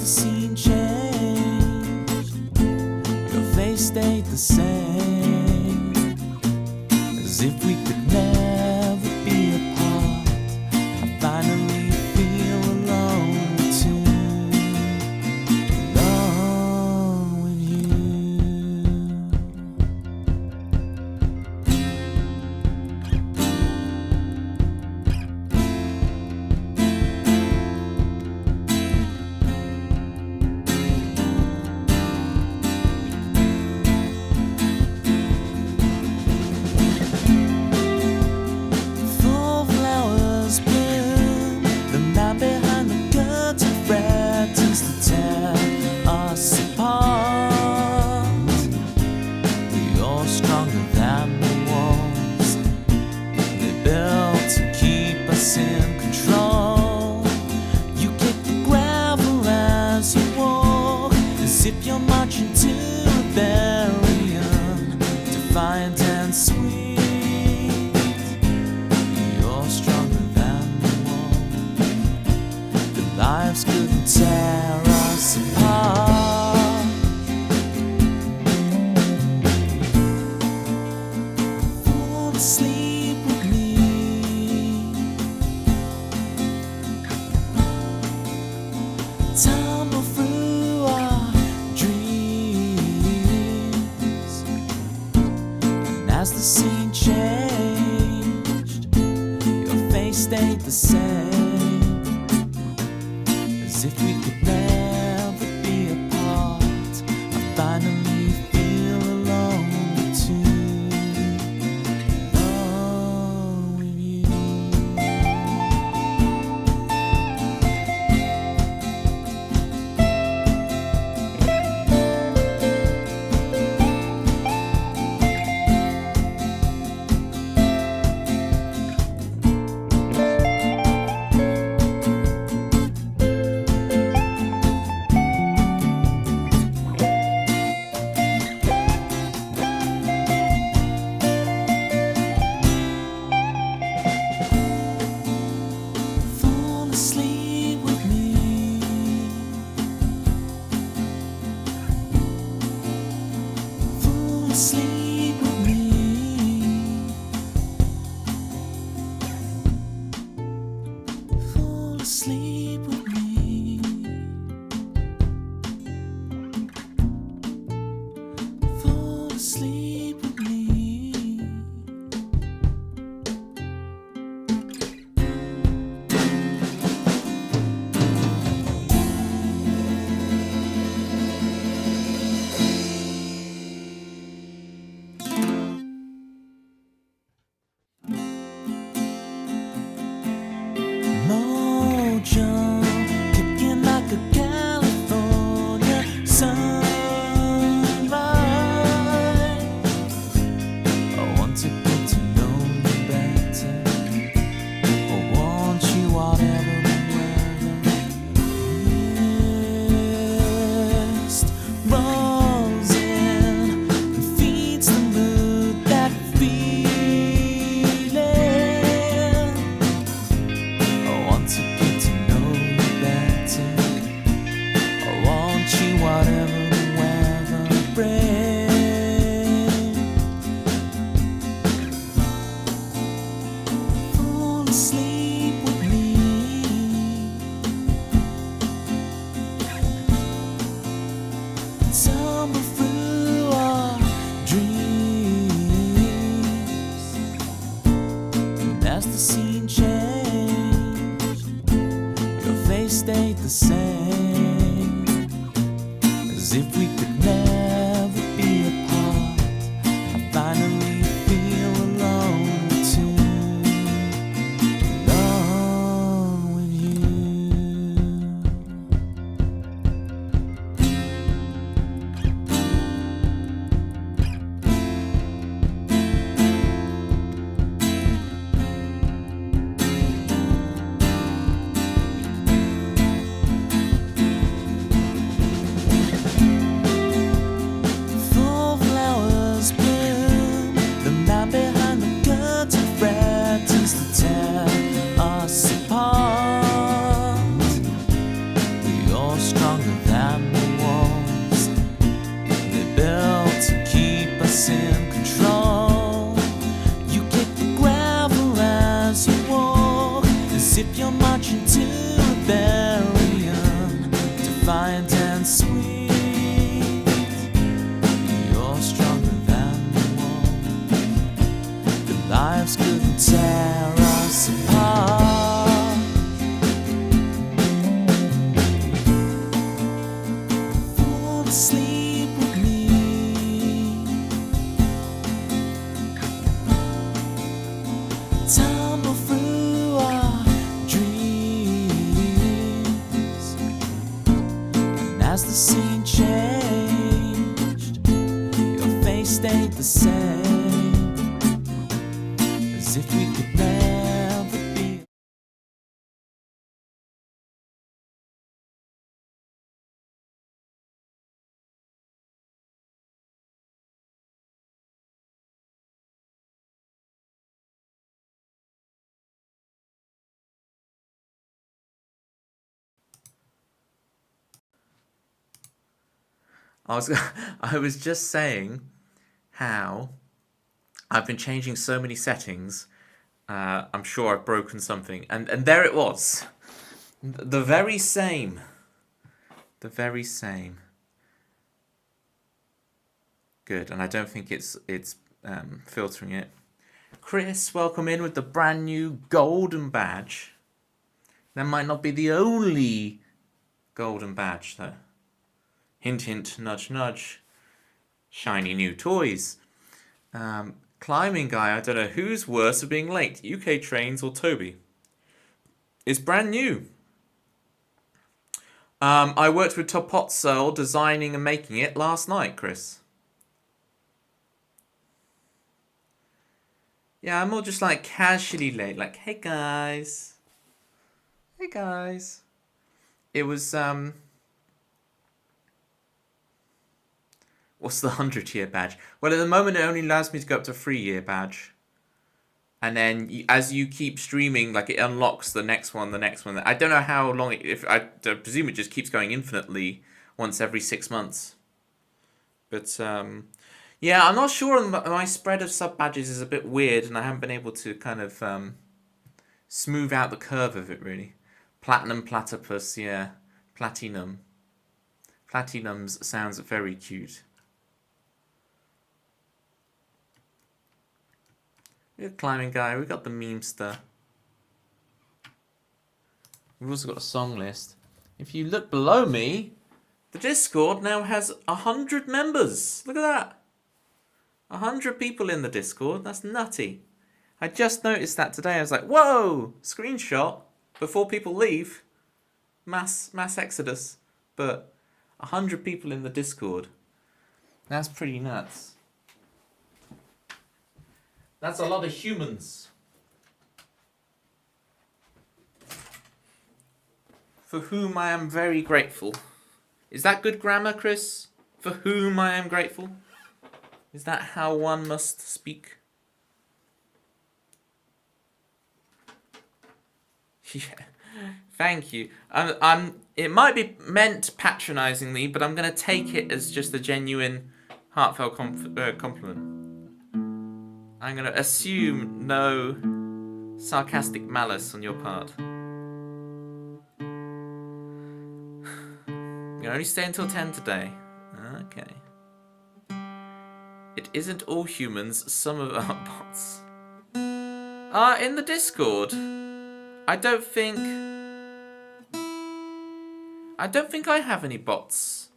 the scene changed, your face stayed the same, as if we could never be apart. I finally feel alone too, alone with you. In control, you kick the gravel as you walk, as if you're marching to rebellion, defiant and sweet. You're stronger than the wall. The lives couldn't tear us apart. Fall asleep with me. Tumble through our dreams, and as the scene changed, your face stayed the same, as if we could never be apart. I finally feel alone too, alone with you. Sleep with me. Fall asleep with me. Fall asleep with me. Fall asleep with me. Kicking like a California sunrise. I want to get to know you better. I want you whatever the weather. Mist rolls in and feeds the mood, that feeling. I want to whatever the weather brings. Fall asleep with me. Tumble through our dreams, and as the scene changed, your face stayed the same, as if we could never be apart. I finally feel alone too, alone with you. you're marching to rebellion, defiant and sweet. You're stronger than the wall. The lives couldn't tear us apart. Fall asleep with me. Tumble through our dreams. And as the scene changed, your face stayed the same, as if we could never be. I was just saying how I've been changing so many settings. I'm sure I've broken something, and there it was, the very same, Good, and I don't think it's filtering it. Chris, welcome in with the brand new golden badge. That might not be the only golden badge though. Hint, hint, nudge, nudge. Shiny new toys. Climbing guy, I don't know who's worse for being late, UK Trains or Toby. It's brand new. I worked with Topotso designing and making it last night, Chris. Yeah, I'm more just like casually late, like, hey guys. Hey guys. It was, what's the 100-year badge? Well, at the moment, it only allows me to go up to 3-year badge. And then as you keep streaming, like, it unlocks the next one. I don't know how long, I presume it just keeps going infinitely once every 6 months. But, yeah, I'm not sure. My spread of sub-badges is a bit weird, and I haven't been able to kind of smooth out the curve of it, really. Platinum Platypus, yeah. Platinum. Platinums sounds very cute. We got Climbing Guy, we got the Memester. We've also got a song list. If you look below me, the Discord now has 100 members. Look at that. 100 people in the Discord. That's nutty. I just noticed that today. I was like, whoa! Screenshot before people leave. Mass exodus. But 100 people in the Discord. That's pretty nuts. That's a lot of humans. For whom I am very grateful. Is that good grammar, Chris? For whom I am grateful? Is that how one must speak? Yeah. Thank you. It might be meant patronizingly, but I'm going to take it as just a genuine, heartfelt compliment. I'm going to assume no sarcastic malice on your part. You can only stay until 10 today. Okay. It isn't all humans, some of our bots. In the Discord, I don't think I have any bots.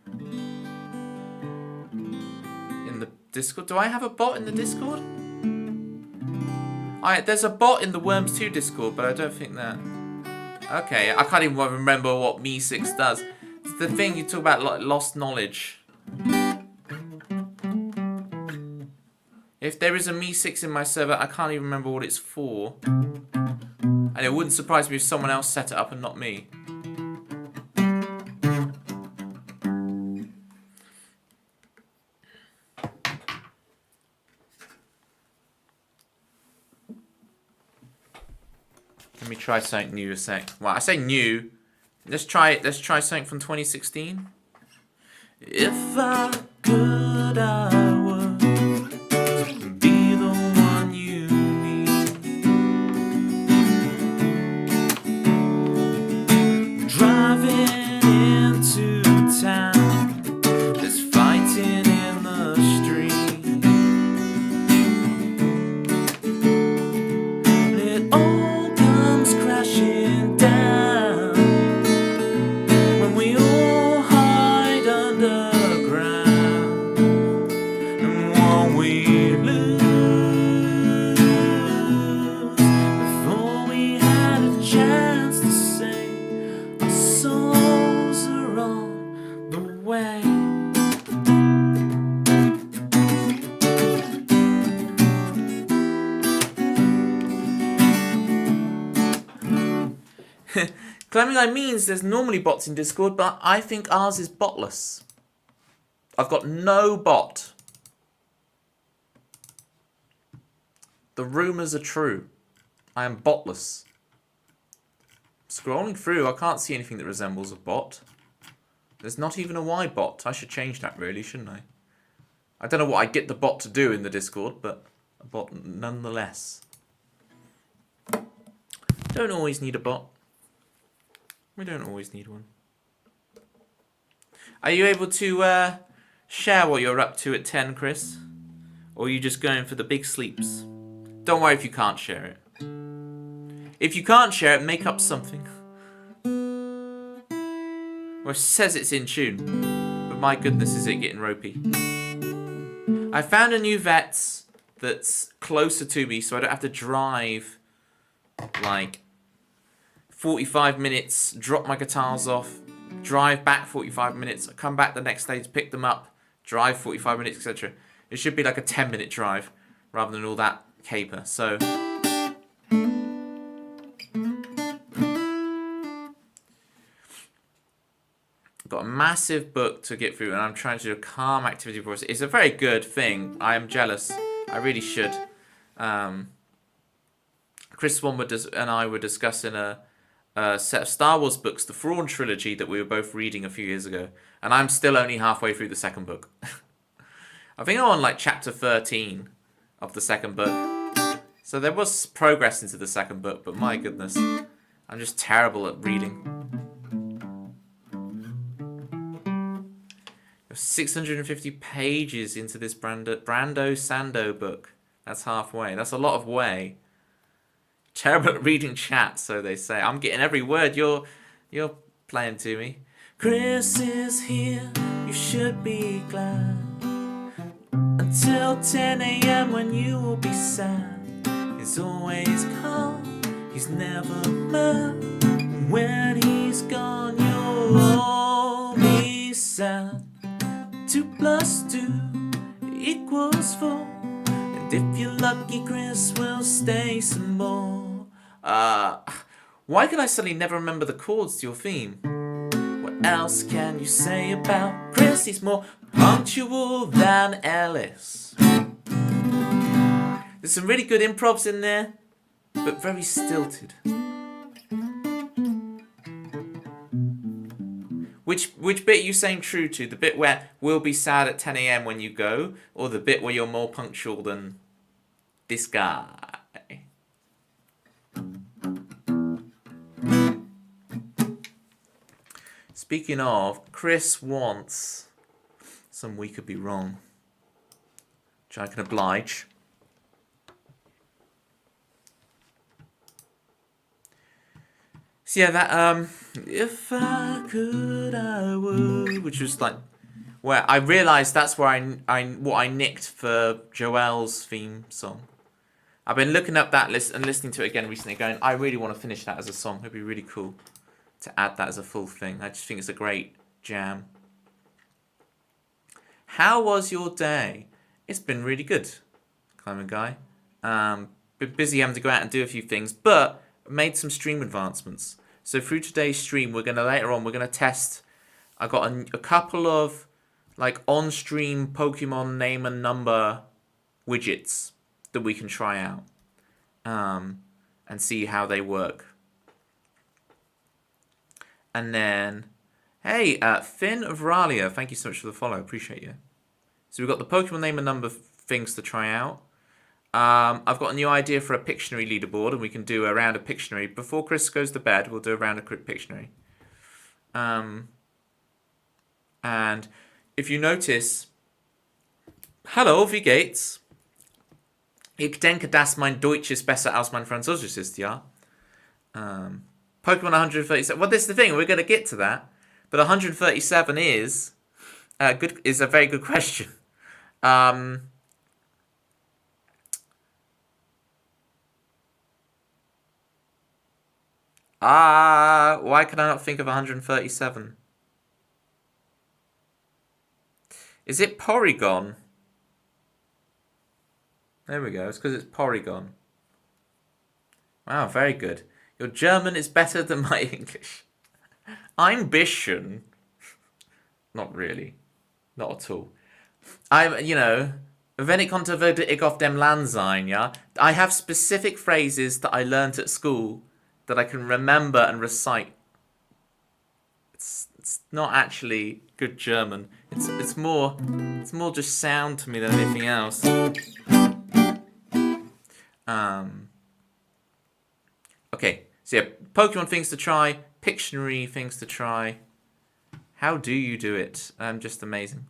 In the Discord? Do I have a bot in the Discord? There's a bot in the Worms 2 Discord, but I don't think that... Okay, I can't even remember what Me6 does. It's the thing you talk about, like, lost knowledge. If there is a Me6 in my server, I can't even remember what it's for. And it wouldn't surprise me if someone else set it up and not me. Let me try something new a sec. Well, I say new. Let's try something from 2016. If I could, I would be the one you need. crashing down when we all hide underground, and what we lose before we had a chance to sing. Our souls are on the way. Clementine means there's normally bots in Discord, but I think ours is botless. I've got no bot. The rumours are true. I am botless. Scrolling through, I can't see anything that resembles a bot. There's not even a Y bot. I should change that really, shouldn't I? I don't know what I get the bot to do in the Discord, but a bot nonetheless. Don't always need a bot. We don't always need one. Are you able to share what you're up to at 10, Chris? Or are you just going for the big sleeps? Don't worry if you can't share it. If you can't share it, make up something. Well, it says it's in tune. But my goodness, is it getting ropey. I found a new Vets that's closer to me, so I don't have to drive like 45 minutes, drop my guitars off, drive back 45 minutes, come back the next day to pick them up, drive 45 minutes, etc. It should be like a 10-minute drive rather than all that caper. So I've got a massive book to get through, and I'm trying to do a calm activity for us. It's a very good thing. I am jealous. I really should. Chris Swan and I were discussing a set of Star Wars books, the Thrawn trilogy that we were both reading a few years ago, and I'm still only halfway through the second book. I think I'm on like chapter 13 of the second book. So there was progress into the second book, but my goodness, I'm just terrible at reading. 650 pages into this Brando Sando book. That's halfway. That's a lot of way. Terrible at reading chat, so they say. I'm getting every word you're playing to me. Chris is here, you should be glad. Until 10 a.m. when you will be sad. He's always calm, he's never mad. When he's gone, you'll all be sad. 2 + 2 = 4. And if you're lucky, Chris will stay some more. Why can I suddenly never remember the chords to your theme? What else can you say about Chris? He's more punctual than Ellis. There's some really good improvs in there, but very stilted. Which bit are you saying true to? The bit where we'll be sad at 10 a.m. when you go, or the bit where you're more punctual than this guy? Speaking of, Chris wants some We Could Be Wrong, which I can oblige. So yeah, that if I could, I would, which was like where I realised that's where what I nicked for Joel's theme song. I've been looking up that list and listening to it again recently, going, I really want to finish that as a song. It'd be really cool to add that as a full thing. I just think it's a great jam. How was your day? It's been really good, Climbing Guy. Been busy having to go out and do a few things, but made some stream advancements. So through today's stream, we're going to test. I got a couple of like on-stream Pokemon name and number widgets that we can try out and see how they work. And then, hey, Finn of Ralia, thank you so much for the follow. Appreciate you. So we've got the Pokemon name and number things to try out. I've got a new idea for a Pictionary leaderboard, and we can do a round of Pictionary. Before Chris goes to bed, we'll do a round of Pictionary. And if you notice, hallo, wie geht's? Ich denke, dass mein Deutsch ist besser als mein Französisch ist, ja? Pokemon 137. Well, this is the thing. We're going to get to that, but 137 is good. Is a very good question. Why can I not think of 137? Is it Porygon? There we go. It's because it's Porygon. Wow, very good. Your German is better than my English. Ambition. Not really. Not at all. Wenn ich konnte, würde ich auf dem Land sein, ja? I have specific phrases that I learnt at school that I can remember and recite. It's not actually good German. It's more just sound to me than anything else. Okay, so yeah, Pokemon things to try, Pictionary things to try. How do you do it? Just amazing.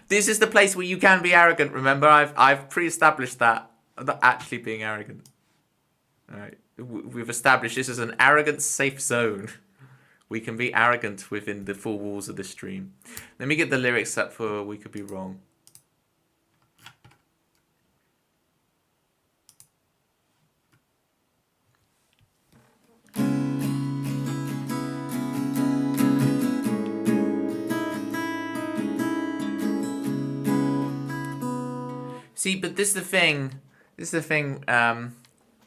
This is the place where you can be arrogant. Remember, I've pre-established that I'm not actually being arrogant. All right, we've established this as an arrogant safe zone. We can be arrogant within the four walls of the stream. Let me get the lyrics up for We Could Be Wrong. See, but this is the thing. How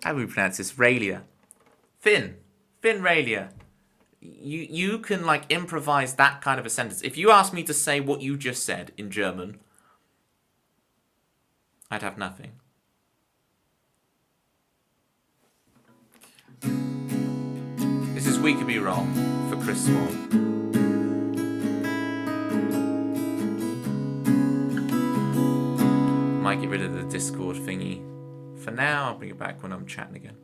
do we pronounce this? Ralia. Finn Ralia. You can like improvise that kind of a sentence. If you asked me to say what you just said in German, I'd have nothing. This is We Could Be Wrong for Chris Swan. Might get rid of the Discord thingy. For now, I'll bring it back when I'm chatting again.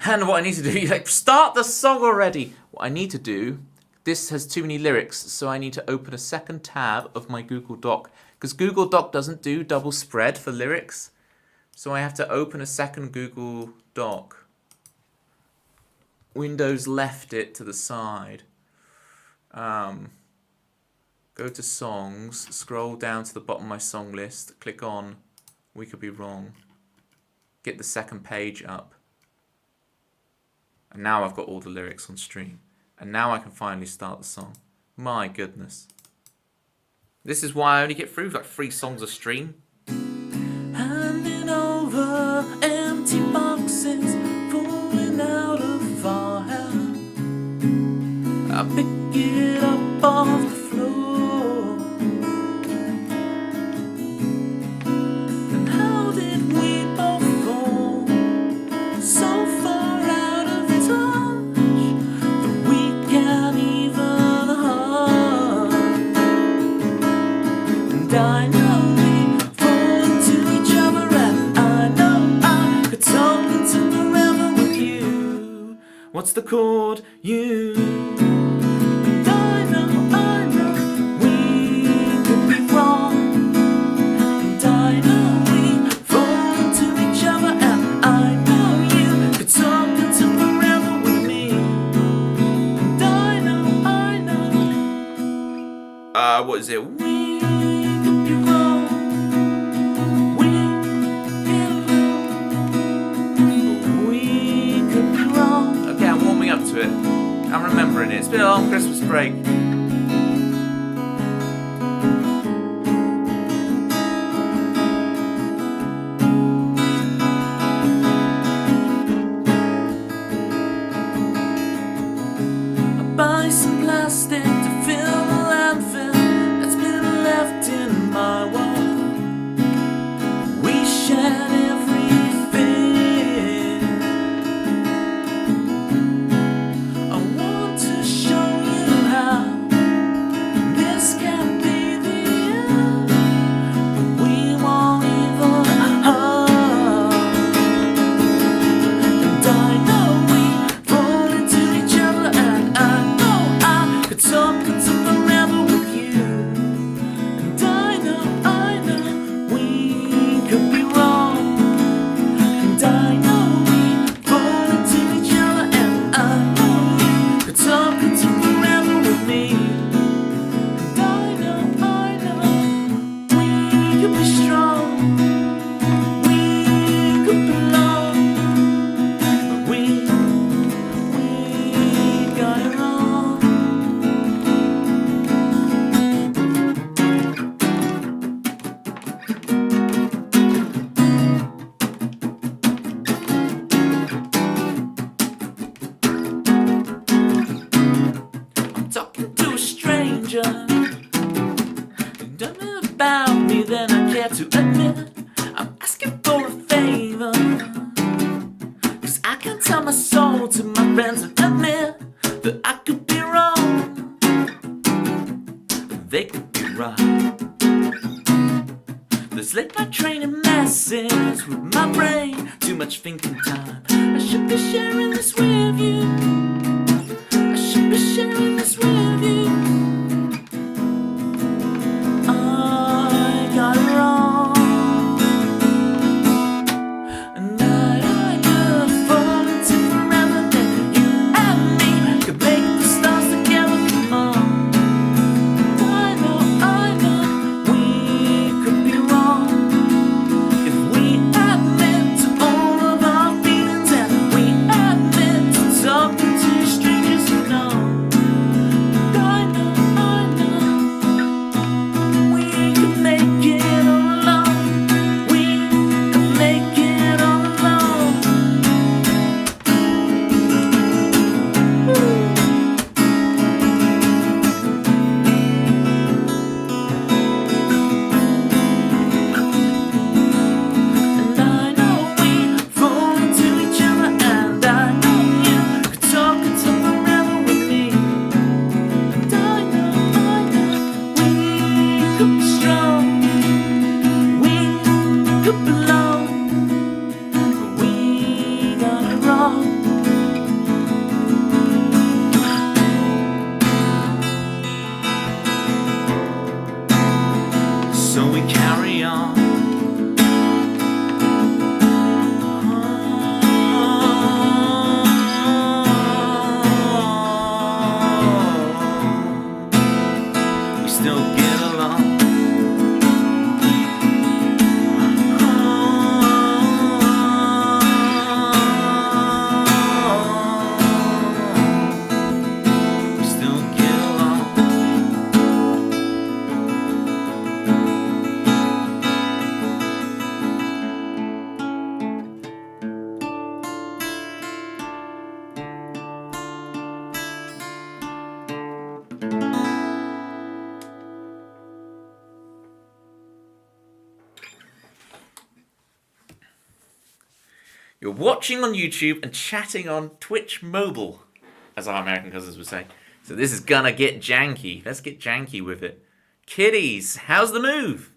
And what I need to do, start the song already. What I need to do, this has too many lyrics, so I need to open a second tab of my Google Doc. Because Google Doc doesn't do double spread for lyrics. So I have to open a second Google Doc. Windows left it to the side. Go to songs, scroll down to the bottom of my song list, click on We Could Be Wrong. Get the second page up. And now I've got all the lyrics on stream. And now I can finally start the song. My goodness. This is why I only get through like 3 songs a stream. Handing over empty boxes, falling out of our hand. I pick it up off the floor. And how did we both fall so far out of touch that we can't even hug? And I know we fall into each other, and I know I could talk until forever with you. What's the chord? You. And I know we could be wrong. And I know we fall into each other, and I know you could talk until forever with me. And I know. What is it? We could be wrong. We could be wrong. Okay, I'm warming up to it. I'm remembering it. It's been a long Christmas break. I buy some plastic to fill the landfill that's been left in my wall. We shared everything. I want to show you how dare to admit I'm asking for a favor. 'Cause I can tell my soul to my friends and admit that I could be wrong, but they could be right. This late night training messes with my brain. Too much thinking time. I should be sharing this with you. I should be sharing this with you. I got it wrong, and I could fall into forever. Then you and me could make the stars together. Come on. I know, we could be wrong if we admit to all of our feelings and we admit to talking to strangers who know. I know, we could make it all alone. We could make it all alone. And I know we fall into each other, and I know you could talk until forever with me. And I know we could be strong, we could belong, but we got it wrong. So we carry on. We still get along. We still get along. You're watching on YouTube and chatting on Twitch Mobile, as our American cousins would say. So this is gonna get janky. Let's get janky with it. Kiddies, how's the move?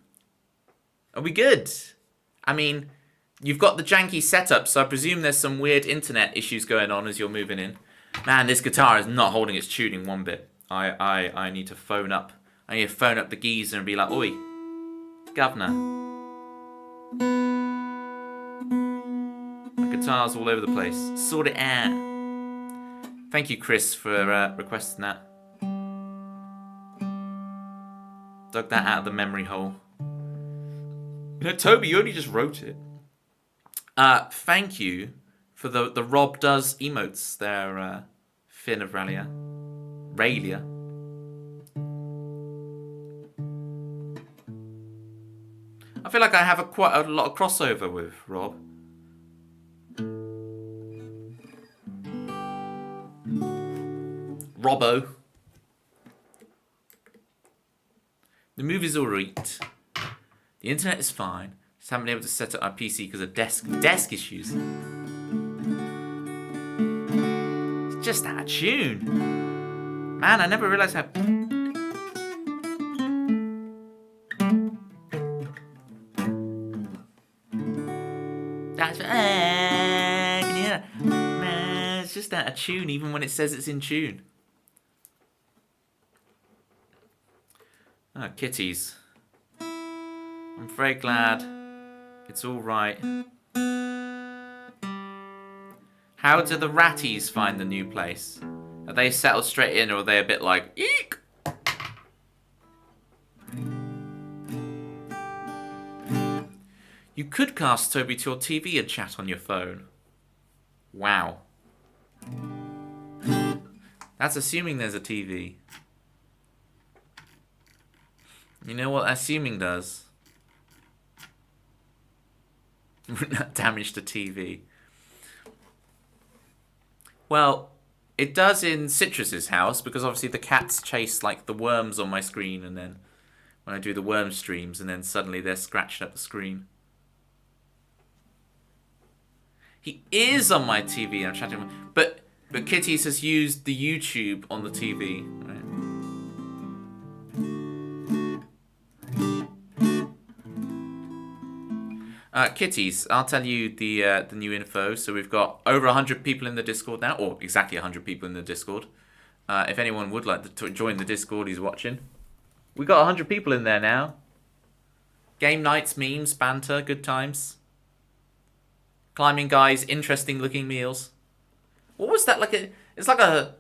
Are we good? I mean, you've got the janky setup, so I presume there's some weird internet issues going on as you're moving in. Man, this guitar is not holding its tuning one bit. I need to phone up. I need to phone up the geezer and be like, oi, governor. My guitar's all over the place. Sort it out. Thank you, Chris, for requesting that. Dug that out of the memory hole. You know, Toby, you only just wrote it. Thank you for the Rob Does emotes there, Finn of Ralia. I feel like I have quite a lot of crossover with Rob. Robbo. The movie's alright. The internet is fine. Just haven't been able to set up our PC because of desk issues. It's just out of tune. Man, I never realised how... That's... can you hear that? Man, it's just out of tune even when it says it's in tune. Oh, kitties. I'm very glad it's all right. How do the ratties find the new place? Are they settled straight in, or are they a bit like, eek? You could cast Toby to your TV and chat on your phone. Wow. That's assuming there's a TV. You know what assuming does? Damage to TV. Well, it does in Citrus's house, because obviously the cats chase like the worms on my screen and then when I do the worm streams, and then suddenly they're scratching up the screen. He is on my TV. I'm chatting, but Kitties has used the YouTube on the TV. Right. Kitties, I'll tell you the new info. So we've got over 100 people in the Discord now, or exactly 100 people in the Discord. If anyone would like to join the Discord, he's watching. We got 100 people in there now. Game nights, memes, banter, good times. Climbing guys, interesting looking meals. What was that? It's like a...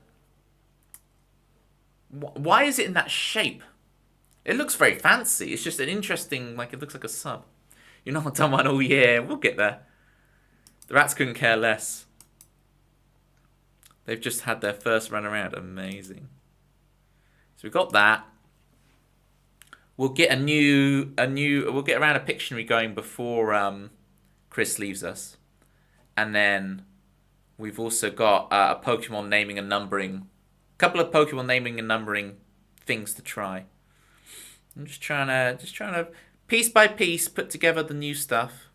Why is it in that shape? It looks very fancy. It's just an interesting, it looks like a sub. You're not done one all year. We'll get there. The rats couldn't care less. They've just had their first run around. Amazing. So we got that. We'll get we'll get around a Pictionary going before Chris leaves us. And then we've also got a Pokemon naming and numbering, couple of Pokemon naming and numbering things to try. I'm just trying to piece by piece put together the new stuff.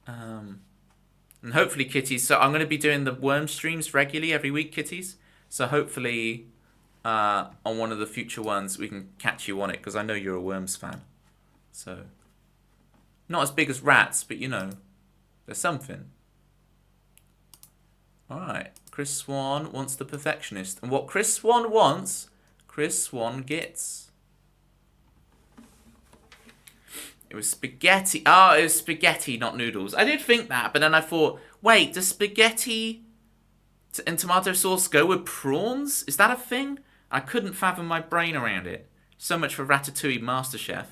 And hopefully, Kitties. So I'm going to be doing the worm streams regularly every week, Kitties. So hopefully, on one of the future ones, we can catch you on it, because I know you're a Worms fan. So, not as big as rats, but there's something. Alright, Chris Swan wants the perfectionist. And what Chris Swan wants, Chris Swan gets. It was spaghetti. Oh, it was spaghetti, not noodles. I did think that, but then I thought, wait, does spaghetti and tomato sauce go with prawns? Is that a thing? I couldn't fathom my brain around it. So much for Ratatouille MasterChef.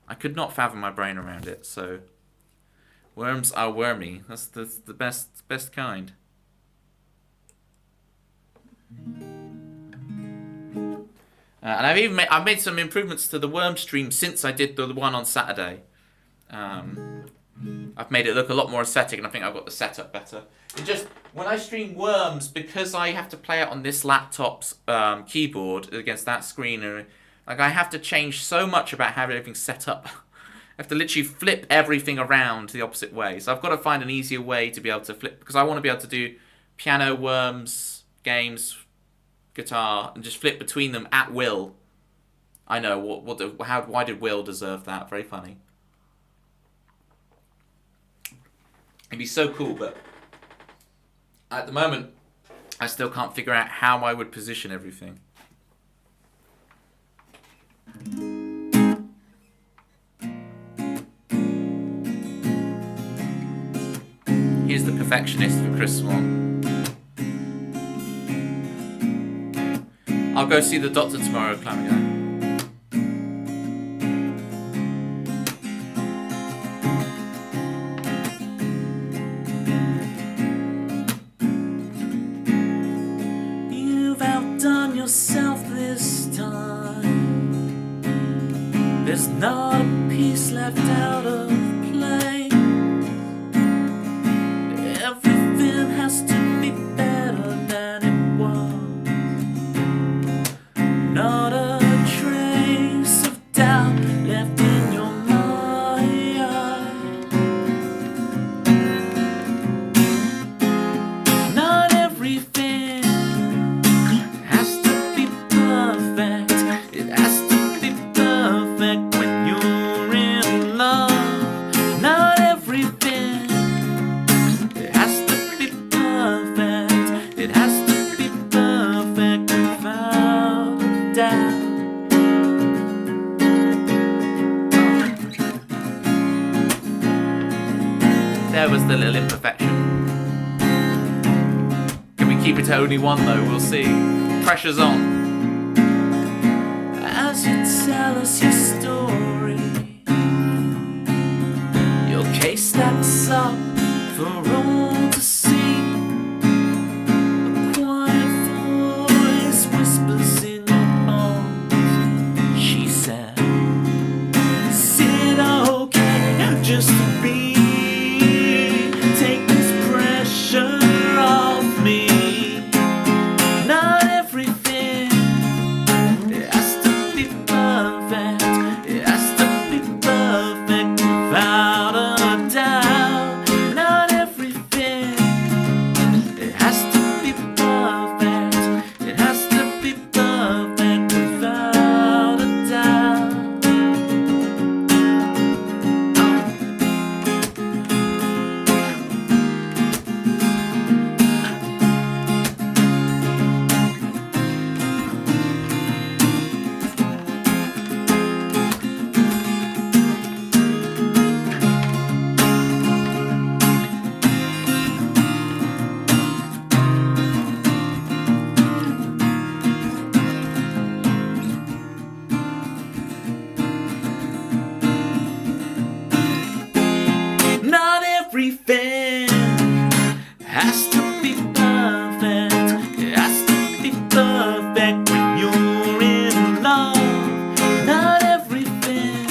I could not fathom my brain around it, so... Worms are wormy. That's the best kind. And I've made some improvements to the worm stream since I did the one on Saturday. I've made it look a lot more aesthetic, and I think I've got the setup better. It just, when I stream worms, because I have to play it on this laptop's keyboard against that screen, I have to change so much about how everything's set up. I have to literally flip everything around the opposite way. So I've got to find an easier way to be able to flip, because I want to be able to do piano, worms, games, guitar, and just flip between them at will. I know, why did Will deserve that? Very funny. It'd be so cool, but at the moment, I still can't figure out how I would position everything. Here's the perfectionist for Chris Swan. I'll go see the doctor tomorrow, Clammy Guy. You've outdone yourself this time. There's not a piece left out of place. Everything has to be better than it was. Not a trace of doubt left in your mind. Not everything has to be perfect. It has to be perfect when you're in love. Not everything, it has to be perfect. It has to be perfect without a doubt. There was the little imperfection. Can we keep it to only one though? We'll see. Pressure's on. As you tell us your story, your case stacks up for all to see. A quiet voice whispers in your bones. She said, is it okay just to be? Take this pressure off me. Not everything has to everything has to be perfect. It has to be perfect when you're in love. Not everything,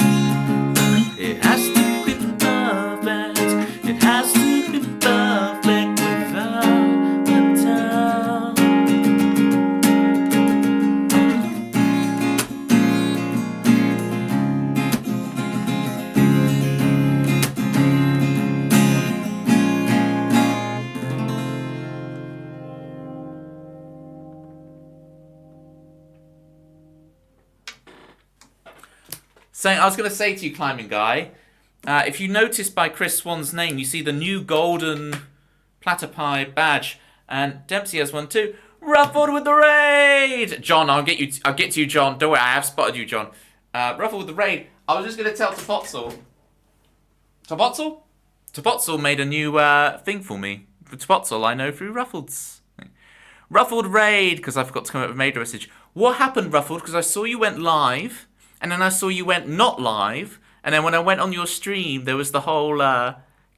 it has to be perfect. It has to be perfect without a doubt. So I was going to say to you, Climbing Guy, if you notice by Chris Swan's name, you see the new golden platypi badge, and Dempsey has one too. Ruffled with the raid, John. I'll get to you, John. Don't worry, I have spotted you, John. Ruffled with the raid. I was just going to tell Topotzel. Topotzel made a new thing for me. For Topotzel, I know through Ruffled's. Ruffled raid, because I forgot to come up with a maid message. What happened, Ruffled? Because I saw you went live. And then I saw you went not live. And then when I went on your stream, there was the whole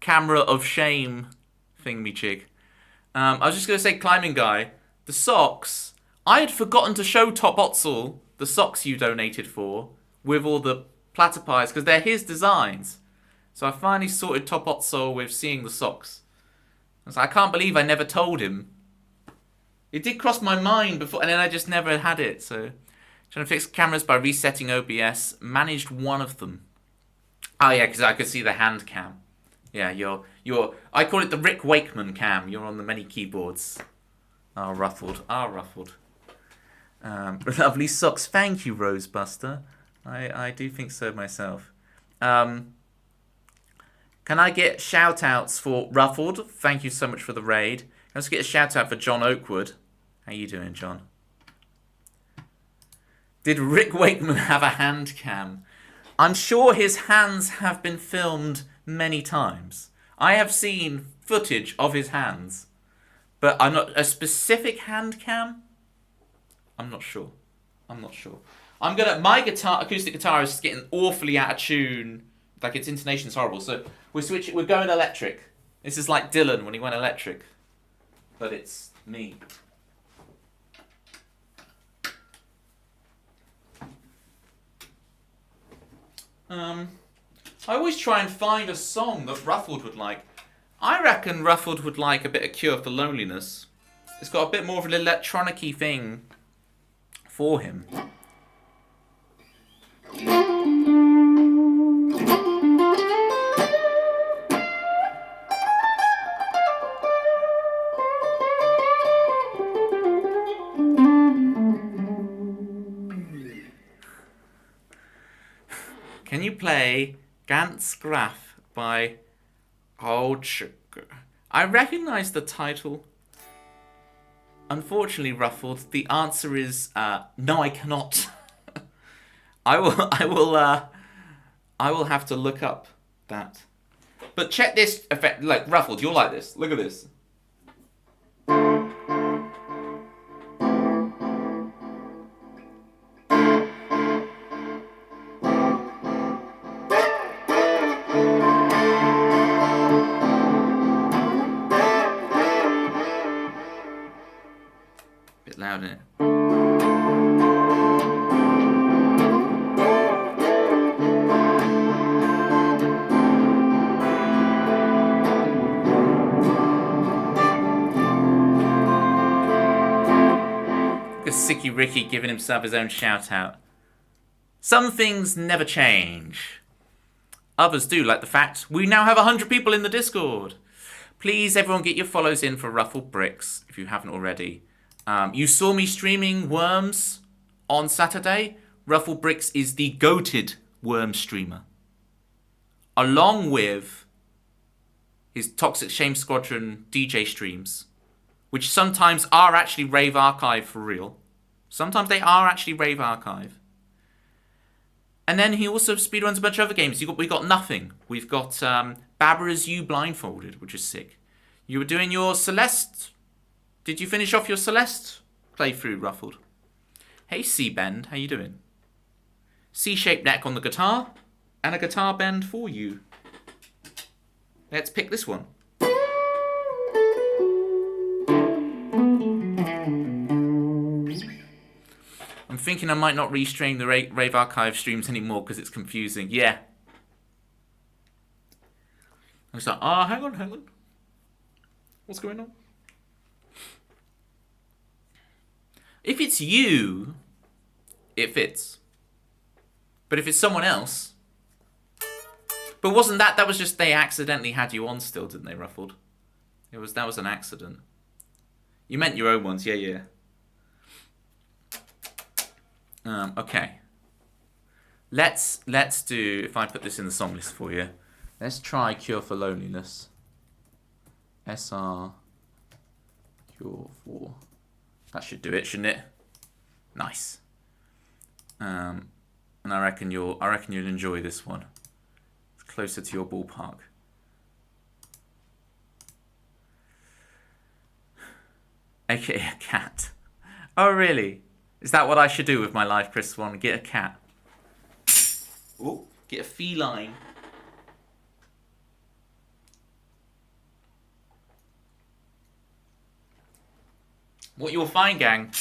camera of shame thingy-jig. I was just going to say, Climbing Guy, the socks. I had forgotten to show Top Otzel the socks you donated for with all the platypis, because they're his designs. So I finally sorted Top Otzel with seeing the socks. I was like, I can't believe I never told him. It did cross my mind before, and then I just never had it, so... Trying to fix cameras by resetting OBS. Managed one of them. Oh yeah, because I could see the hand cam. Yeah, you're. I call it the Rick Wakeman cam. You're on the many keyboards. Ah, ruffled. Lovely socks. Thank you, Rosebuster. I do think so myself. Can I get shout outs for Ruffled? Thank you so much for the raid. Can I also get a shout out for John Oakwood? How you doing, John? Did Rick Wakeman have a hand cam? I'm sure his hands have been filmed many times. I have seen footage of his hands. But I'm not... A specific hand cam? I'm not sure. My acoustic guitar is getting awfully out of tune. Like, its intonation's horrible. So, we're going electric. This is like Dylan when he went electric. But it's me. I always try and find a song that Ruffled would like. I reckon Ruffled would like a bit of Cure for Loneliness. It's got a bit more of an electronic-y thing for him. Can you play Ganz Graf by Oldschuk? I recognise the title. Unfortunately, Ruffled, the answer is no, I cannot. I will have to look up that. But check this effect. Like Ruffled, you'll like this. Look at this. Bit loud, isn't it? Sicky Ricky giving himself his own shout out. Some things never change. Others do, like the fact we now have 100 people in the Discord. Please, everyone, get your follows in for Ruffled Bricks if you haven't already. You saw me streaming Worms on Saturday. Ruffled Bricks is the goated Worm streamer. Along with his Toxic Shame Squadron DJ streams, which sometimes are actually Rave Archive for real. Sometimes they are actually Rave Archive. And then he also speedruns a bunch of other games. We got Nothing. We've got Babura's You Blindfolded, which is sick. You were doing your Celeste. Did you finish off your Celeste playthrough, Ruffled? Hey, C-Bend, how you doing? C-shaped neck on the guitar, and a guitar bend for you. Let's pick this one. I'm thinking I might not restream the Rave Archive streams anymore because it's confusing. Yeah. I was like, hang on. What's going on? If it's you, it fits. But if it's someone else... But wasn't that was just they accidentally had you on still, didn't they, Ruffled? That was an accident. You meant your own ones, yeah. Okay. Let's do, if I put this in the song list for you, let's try Cure for Loneliness. SR Cure for... That should do it, shouldn't it? Nice. And I reckon you'll enjoy this one. It's closer to your ballpark. AKA a cat. Oh really? Is that what I should do with my life, Chris Swan? Get a cat. Ooh, get a feline. What you'll find, gang,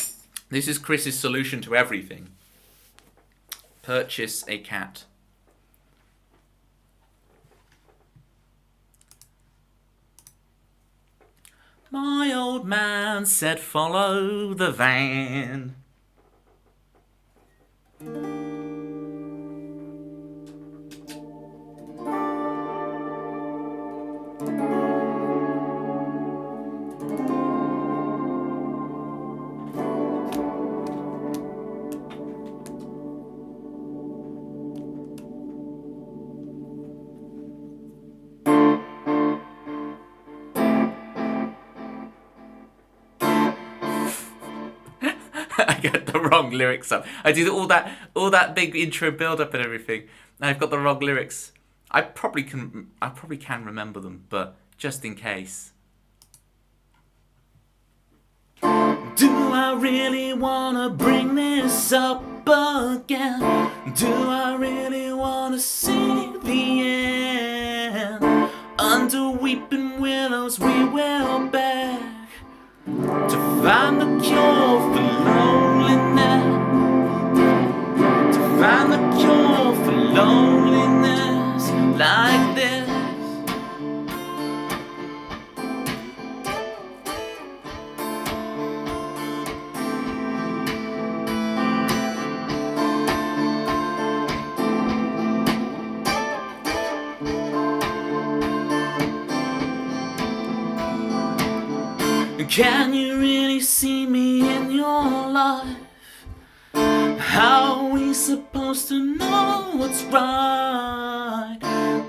this is Chris's solution to everything. Purchase a cat. My old man said follow the van. I get the wrong lyrics up. I do all that big intro build up and everything, and I've got the wrong lyrics. I probably can remember them, but just in case. Do I really wanna bring this up again? Do I really wanna see the end? Under weeping willows we will beg to find the cure for loneliness. To find the cure for loneliness like this. Can you really see me in your life? How are we supposed to know what's right?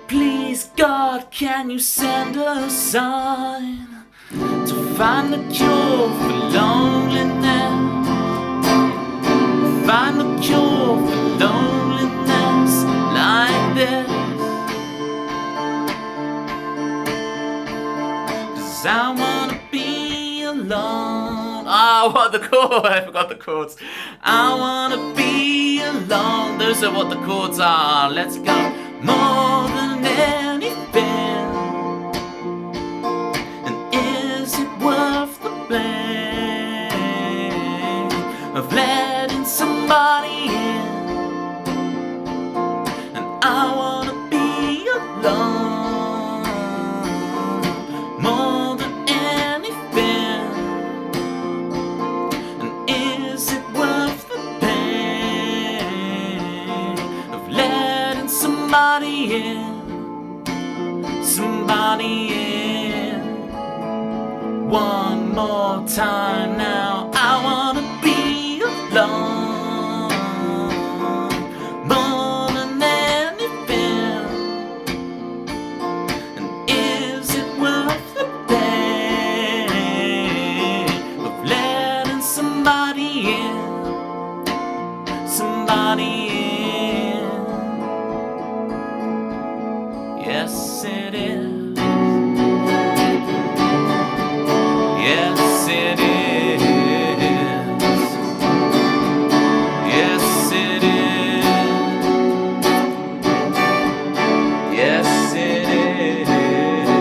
Please, God, can you send a sign to find the cure for loneliness? Find the cure for loneliness like this. 'Cause I wanna be alone. Ah, what the chord? I forgot the chords. I wanna be alone. Those are what the chords are. Let's go. More than anything. And is it worth the pain of letting somebody in? And I wanna be alone. More than anything. And is it worth the pain of letting somebody in? Somebody in. One more time now. I wanna be alone. More than anything. And is it worth the pain of letting somebody in? Somebody in. Yes, it is. Yes, it is. Yes, it is. Yes, it is.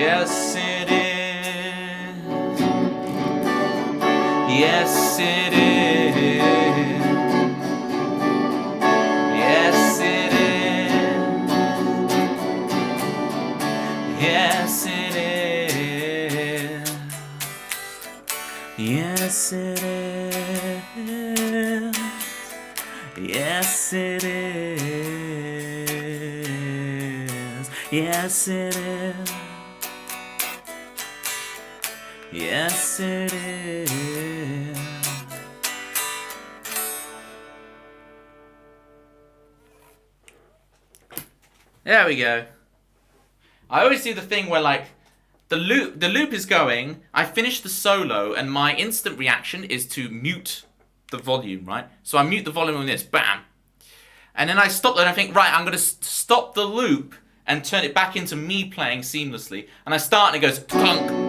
Yes, it is. Yes, it is. Yes, it is. Yes, it is. Yes, it is. Yes, it is. Yes, it is. Yes, it is. There we go. I always do the thing where like the loop is going, I finish the solo, and my instant reaction is to mute the volume, right? So I mute the volume on this, bam. And then I stop and I think, right, I'm going to stop the loop and turn it back into me playing seamlessly. And I start and it goes clunk.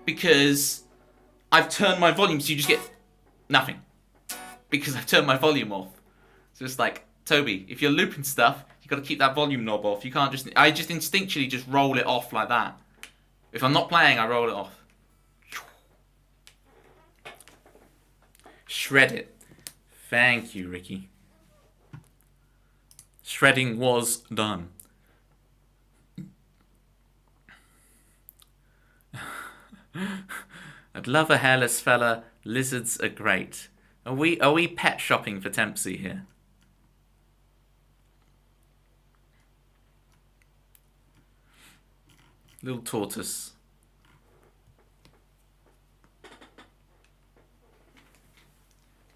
Because I've turned my volume, so you just get nothing. Because I've turned my volume off. So it's like, Toby, if you're looping stuff, you got to keep that volume knob off. You can't just... I just instinctually just roll it off like that. If I'm not playing, I roll it off. Shred it. Thank you, Ricky. Shredding was done. I'd love a hairless fella. Lizards are great. Are we pet shopping for Tempsy here? Little tortoise.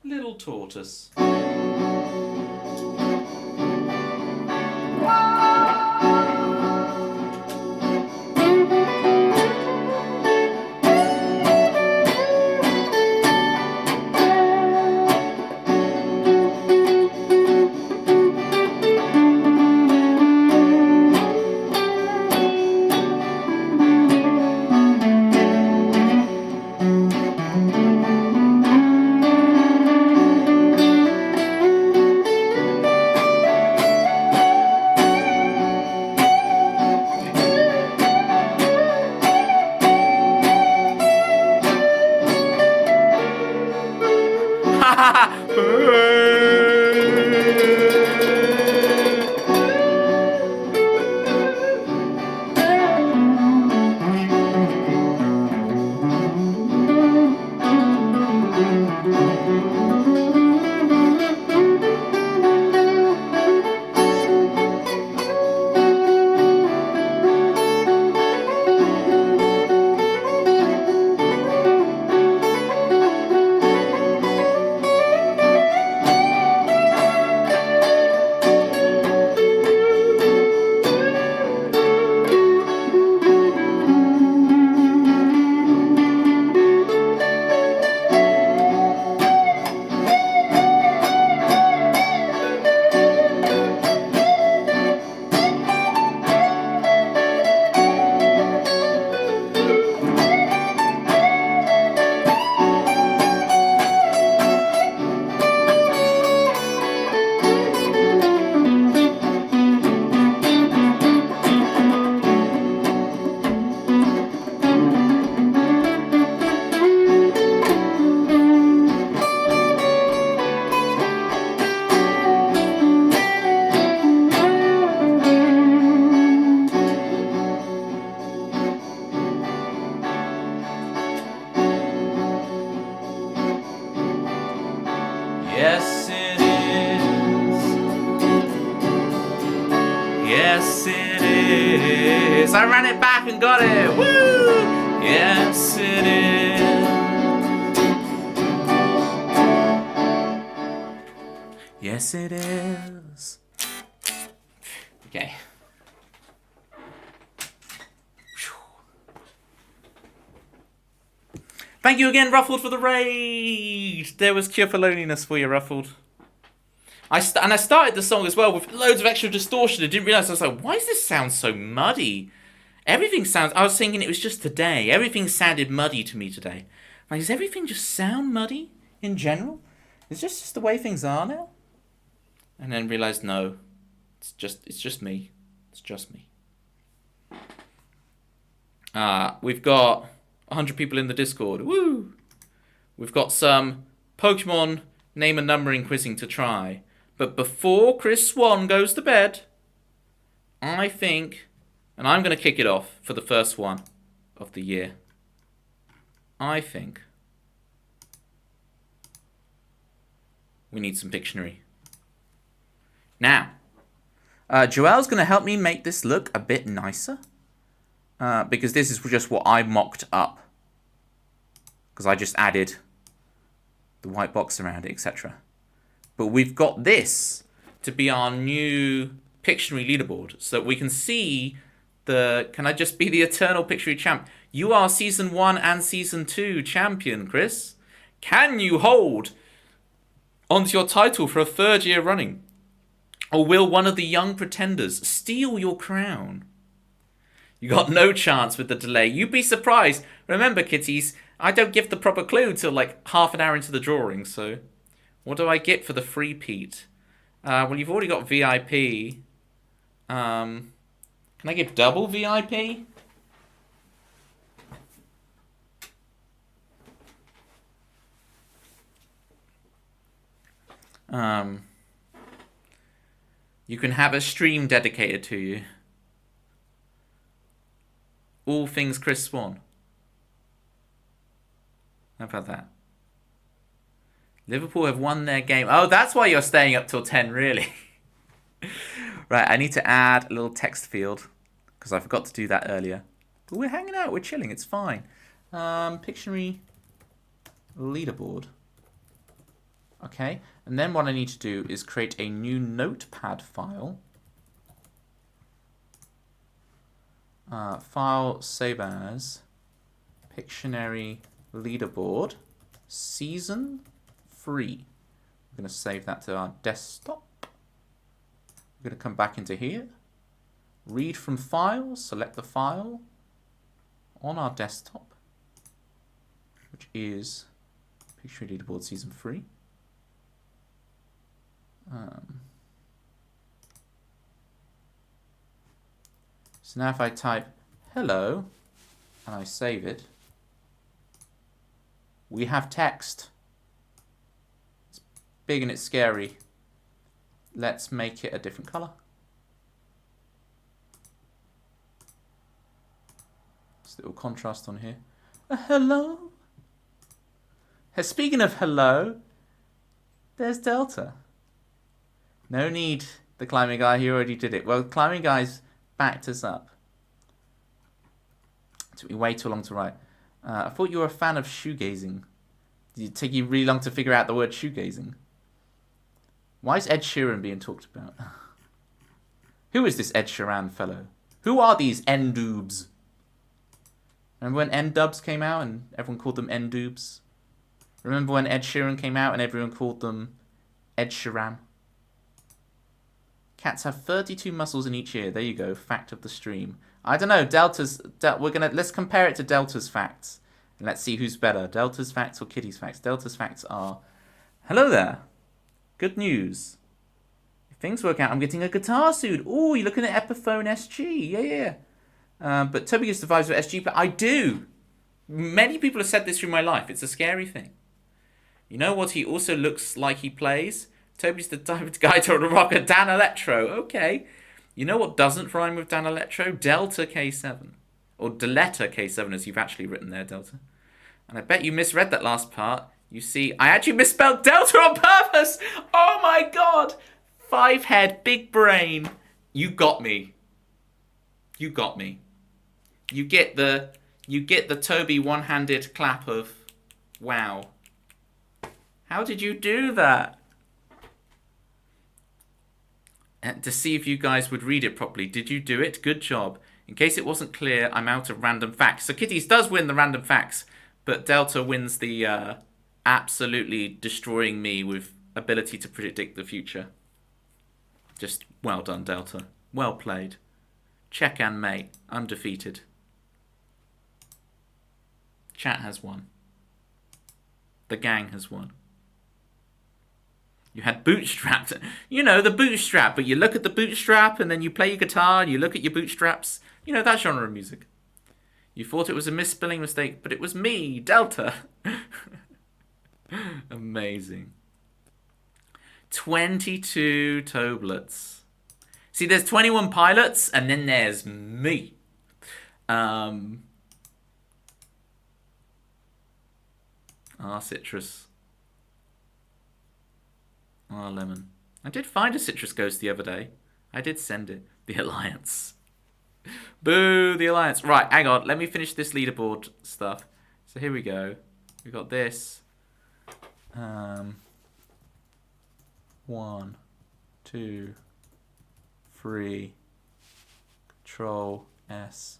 Little tortoise. Yes, it is. Yes, it is. I ran it back and got it. Woo! Yes, it is. Yes, it is. Okay. Thank you again, Ruffled, for the raid. There was Cure for Loneliness for you, Ruffled. I started the song as well with loads of extra distortion. I didn't realise. I was like, why does this sound so muddy? Everything sounds... I was thinking it was just today. Everything sounded muddy to me today. Like, does everything just sound muddy in general? Is this just the way things are now? And then realised, no. It's just me. It's just me. We've got 100 people in the Discord. Woo! We've got some Pokemon name and numbering quizzing to try. But before Chris Swan goes to bed, I think, and I'm going to kick it off for the first one of the year. I think we need some Pictionary. Now, Joelle's going to help me make this look a bit nicer. Because this is just what I mocked up. Because I just added the white box around it, etc. But we've got this to be our new Pictionary leaderboard. So that we can see the... Can I just be the eternal Pictionary champ? You are Season 1 and Season 2 champion, Chris. Can you hold onto your title for a third year running? Or will one of the young pretenders steal your crown? You got no chance with the delay. You'd be surprised. Remember, kitties, I don't give the proper clue till like half an hour into the drawing, so... What do I get for the free Pete? Well, you've already got VIP. Can I give double VIP? You can have a stream dedicated to you. All things Chris Swan. How about that? Liverpool have won their game. Oh, that's why you're staying up till 10, really. Right, I need to add a little text field. Because I forgot to do that earlier. But we're hanging out, we're chilling, it's fine. Pictionary leaderboard. Okay, and then what I need to do is create a new notepad file. File save as Pictionary leaderboard season 3. We're going to save that to our desktop. We're going to come back into here. Read from files, select the file on our desktop, which is Pictionary leaderboard season 3. So now if I type hello and I save it, we have text. It's big and it's scary. Let's make it a different color. Just a little contrast on here. Hello. Speaking of hello, there's Delta. No need, the climbing guy, he already did it. Well, climbing guy's backed us up. It took me way too long to write. I thought you were a fan of shoegazing. Did it take you really long to figure out the word shoegazing? Why is Ed Sheeran being talked about? Who is this Ed Sheeran fellow? Who are these N-doobs? Remember when N-dubs came out and everyone called them N-doobs? Remember when Ed Sheeran came out and everyone called them Ed Sheeran? Cats have 32 muscles in each ear. There you go. Fact of the stream. I don't know. Let's compare it to Delta's facts. And let's see who's better. Delta's facts or Kitty's facts. Delta's facts are, hello there. Good news. If things work out, I'm getting a guitar soon. Oh, you're looking at Epiphone SG. Yeah. But Toby gives the vibes of SG, but I do. Many people have said this through my life. It's a scary thing. You know what he also looks like he plays? Toby's the type of guy to rock a Dan Electro. Okay. You know what doesn't rhyme with Dan Electro? Delta K7. Or Deletta K7 as you've actually written there, Delta. And I bet you misread that last part. You see, I actually misspelled Delta on purpose! Oh my god! 5 head, big brain. You got me. You got me. You get the Toby one-handed clap of wow. How did you do that? And to see if you guys would read it properly. Did you do it? Good job. In case it wasn't clear, I'm out of random facts. So Kitties does win the random facts, but Delta wins the absolutely destroying me with ability to predict the future. Just well done, Delta. Well played. Check and mate. Undefeated. Chat has won. The gang has won. You had bootstrapped. You know, the bootstrap, but you look at the bootstrap and then you play your guitar and you look at your bootstraps. You know, that genre of music. You thought it was a misspelling mistake, but it was me, Delta. Amazing. 22 Toblets. See, there's 21 pilots, and then there's me. Citrus. Lemon. I did find a citrus ghost the other day. I did send it. The Alliance. Boo, the Alliance. Right, hang on. Let me finish this leaderboard stuff. So here we go. We got this. 1, 2, 3. Control S.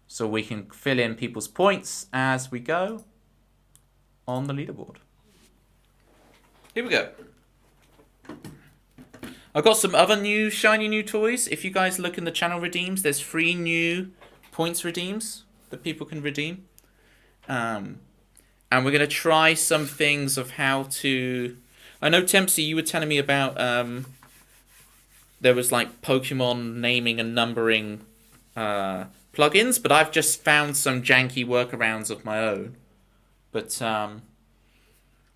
So we can fill in people's points as we go on the leaderboard. Here we go. I've got some other new shiny new toys. If you guys look in the channel redeems, there's 3 new points redeems that people can redeem. And we're going to try some things of how to... I know, Tempsy, you were telling me about... there was like Pokemon naming and numbering plugins, but I've just found some janky workarounds of my own. But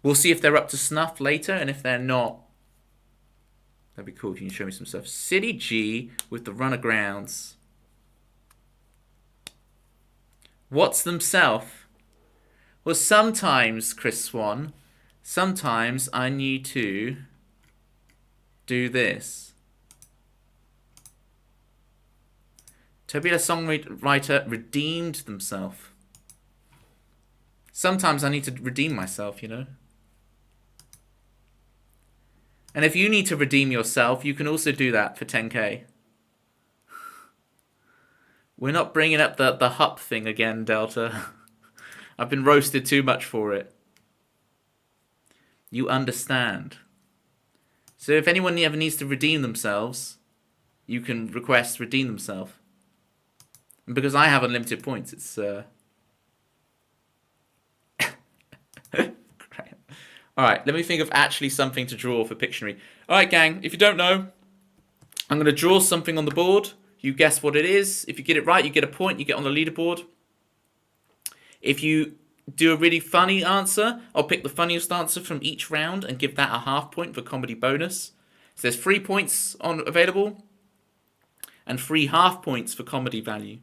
we'll see if they're up to snuff later, and if they're not, that'd be cool if you can show me some stuff. City G with the runner grounds. What's themselves? Well, sometimes, Chris Swan, sometimes I need to do this. Toby the songwriter redeemed themselves. Sometimes I need to redeem myself, you know. And if you need to redeem yourself, you can also do that for 10k. We're not bringing up the HUP thing again, Delta. I've been roasted too much for it. You understand. So if anyone ever needs to redeem themselves, you can request redeem themselves. And because I have unlimited points, it's... Alright, let me think of actually something to draw for Pictionary. Alright, gang, if you don't know, I'm going to draw something on the board. You guess what it is. If you get it right, you get a point. You get on the leaderboard. If you do a really funny answer, I'll pick the funniest answer from each round and give that a half point for comedy bonus. So there's 3 points on available and 3 half points for comedy value.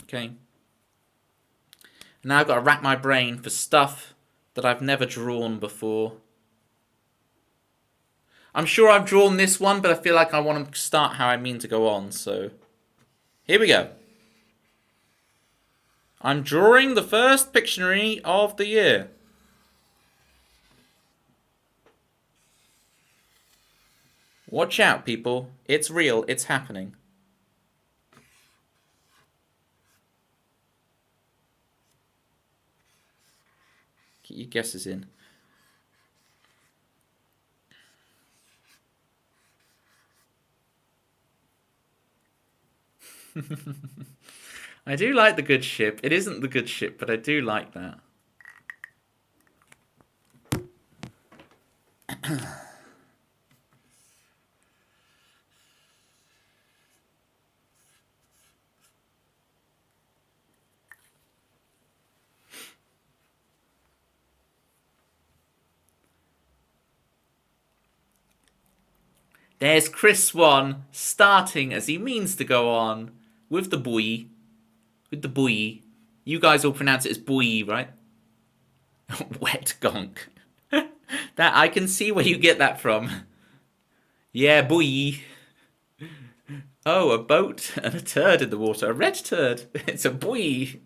Okay. Now I've got to rack my brain for stuff that I've never drawn before. I'm sure I've drawn this one, but I feel like I want to start how I mean to go on, so here we go. I'm drawing the first Pictionary of the year. Watch out, people. It's real. It's happening. Get your guesses in. I do like the good ship. It isn't the good ship, but I do like that. There's Chris Swan starting as he means to go on with the buoy. With the buoy. You guys all pronounce it as buoy, right? Wet gonk. That I can see where you get that from. Yeah, buoy. Oh, a boat and a turd in the water. A red turd. It's a buoy.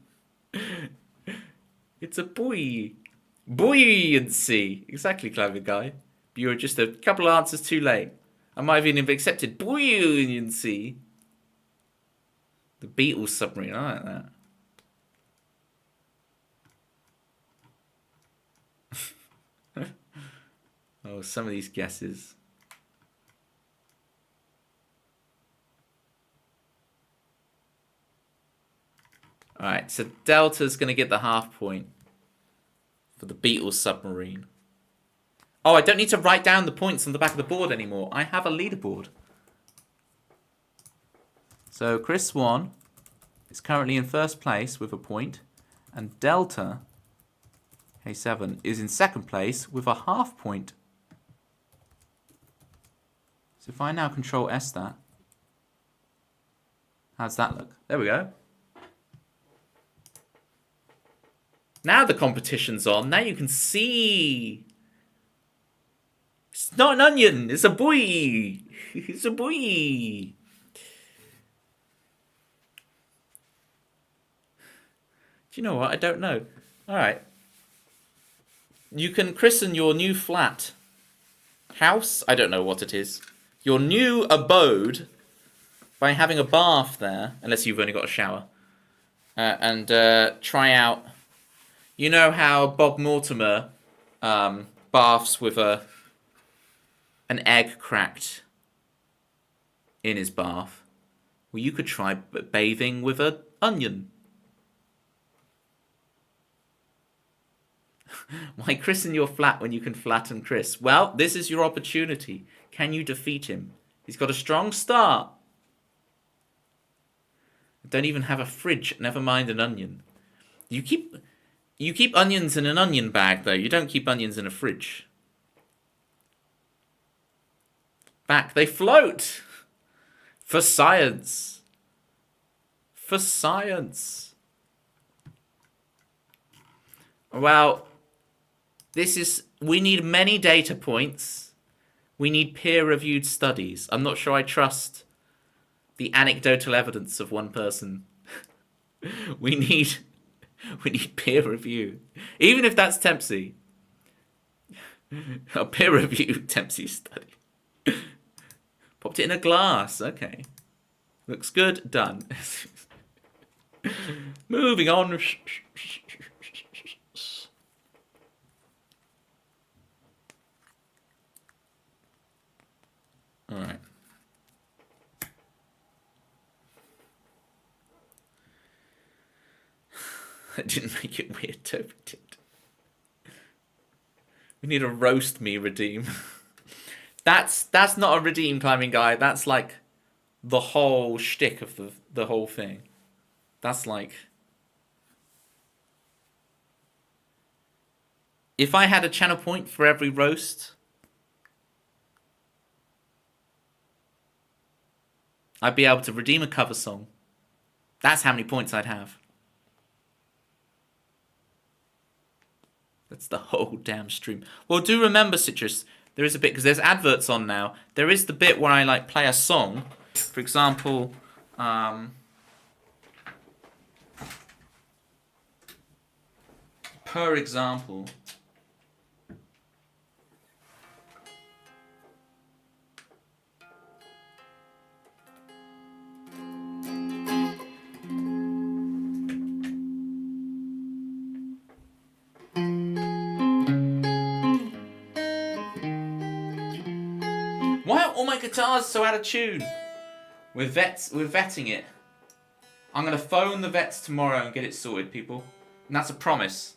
It's a buoy. Buoyancy. Exactly, clever guy. You were just a couple of answers too late. I might have even accepted buoyancy. The Beatles submarine, I like that. Oh, some of these guesses. Alright, so Delta's going to get the half point for the Beatles submarine. Oh, I don't need to write down the points on the back of the board anymore. I have a leaderboard. So Chris 1 is currently in first place with a point, and Delta A7 is in second place with a half point. So if I now Control S that, how's that look? There we go. Now the competition's on. Now you can see. It's not an onion. It's a boy. It's a boy. Do you know what? I don't know. All right. You can christen your new flat house. I don't know what it is. Your new abode by having a bath there, unless you've only got a shower, and try out. You know how Bob Mortimer baths with an egg cracked in his bath? Well, you could try bathing with an onion. Why christen your flat when you can flatten Chris? Well, this is your opportunity. Can you defeat him? He's got a strong start. Don't even have a fridge, never mind an onion. You keep onions in an onion bag, though. You don't keep onions in a fridge. Back, they float! For science. For science. Well, we need many data points. We need peer-reviewed studies. I'm not sure I trust the anecdotal evidence of one person. We need peer review. Even if that's Tempsy. A peer review Tempsy study. Popped it in a glass. Okay. Looks good. Done. Moving on. All right. I didn't make it weird, Toby did. We need a roast me redeem. That's not a redeem climbing guy. That's like the whole shtick of the whole thing. That's like, if I had a channel point for every roast, I'd be able to redeem a cover song. That's how many points I'd have. That's the whole damn stream. Well, do remember, Citrus, there is a bit, because there's adverts on now. There is the bit where I like play a song. For example, per example, why are all my guitars so out of tune? We're vetting it. I'm gonna phone the vets tomorrow and get it sorted, people. And that's a promise.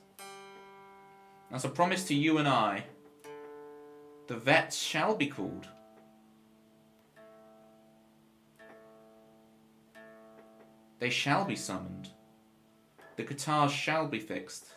That's a promise to you and I. The vets shall be called. They shall be summoned. The guitars shall be fixed.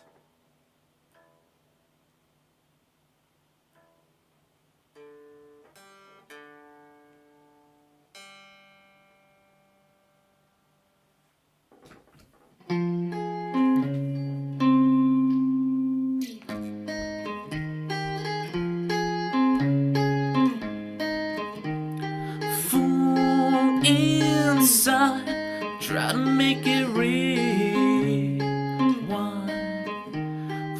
Fool inside, try to make it rewind.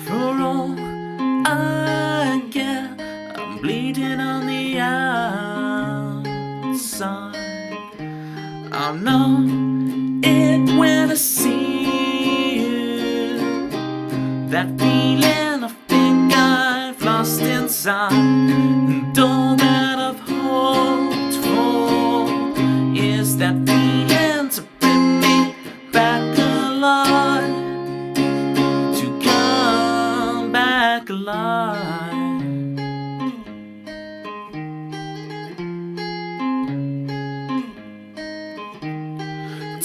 For all I get, I'm bleeding on the outside. I know it when I see you. That feeling I think I've lost inside, and all that I've hoped for is that feeling to bring me back alive, to come back alive.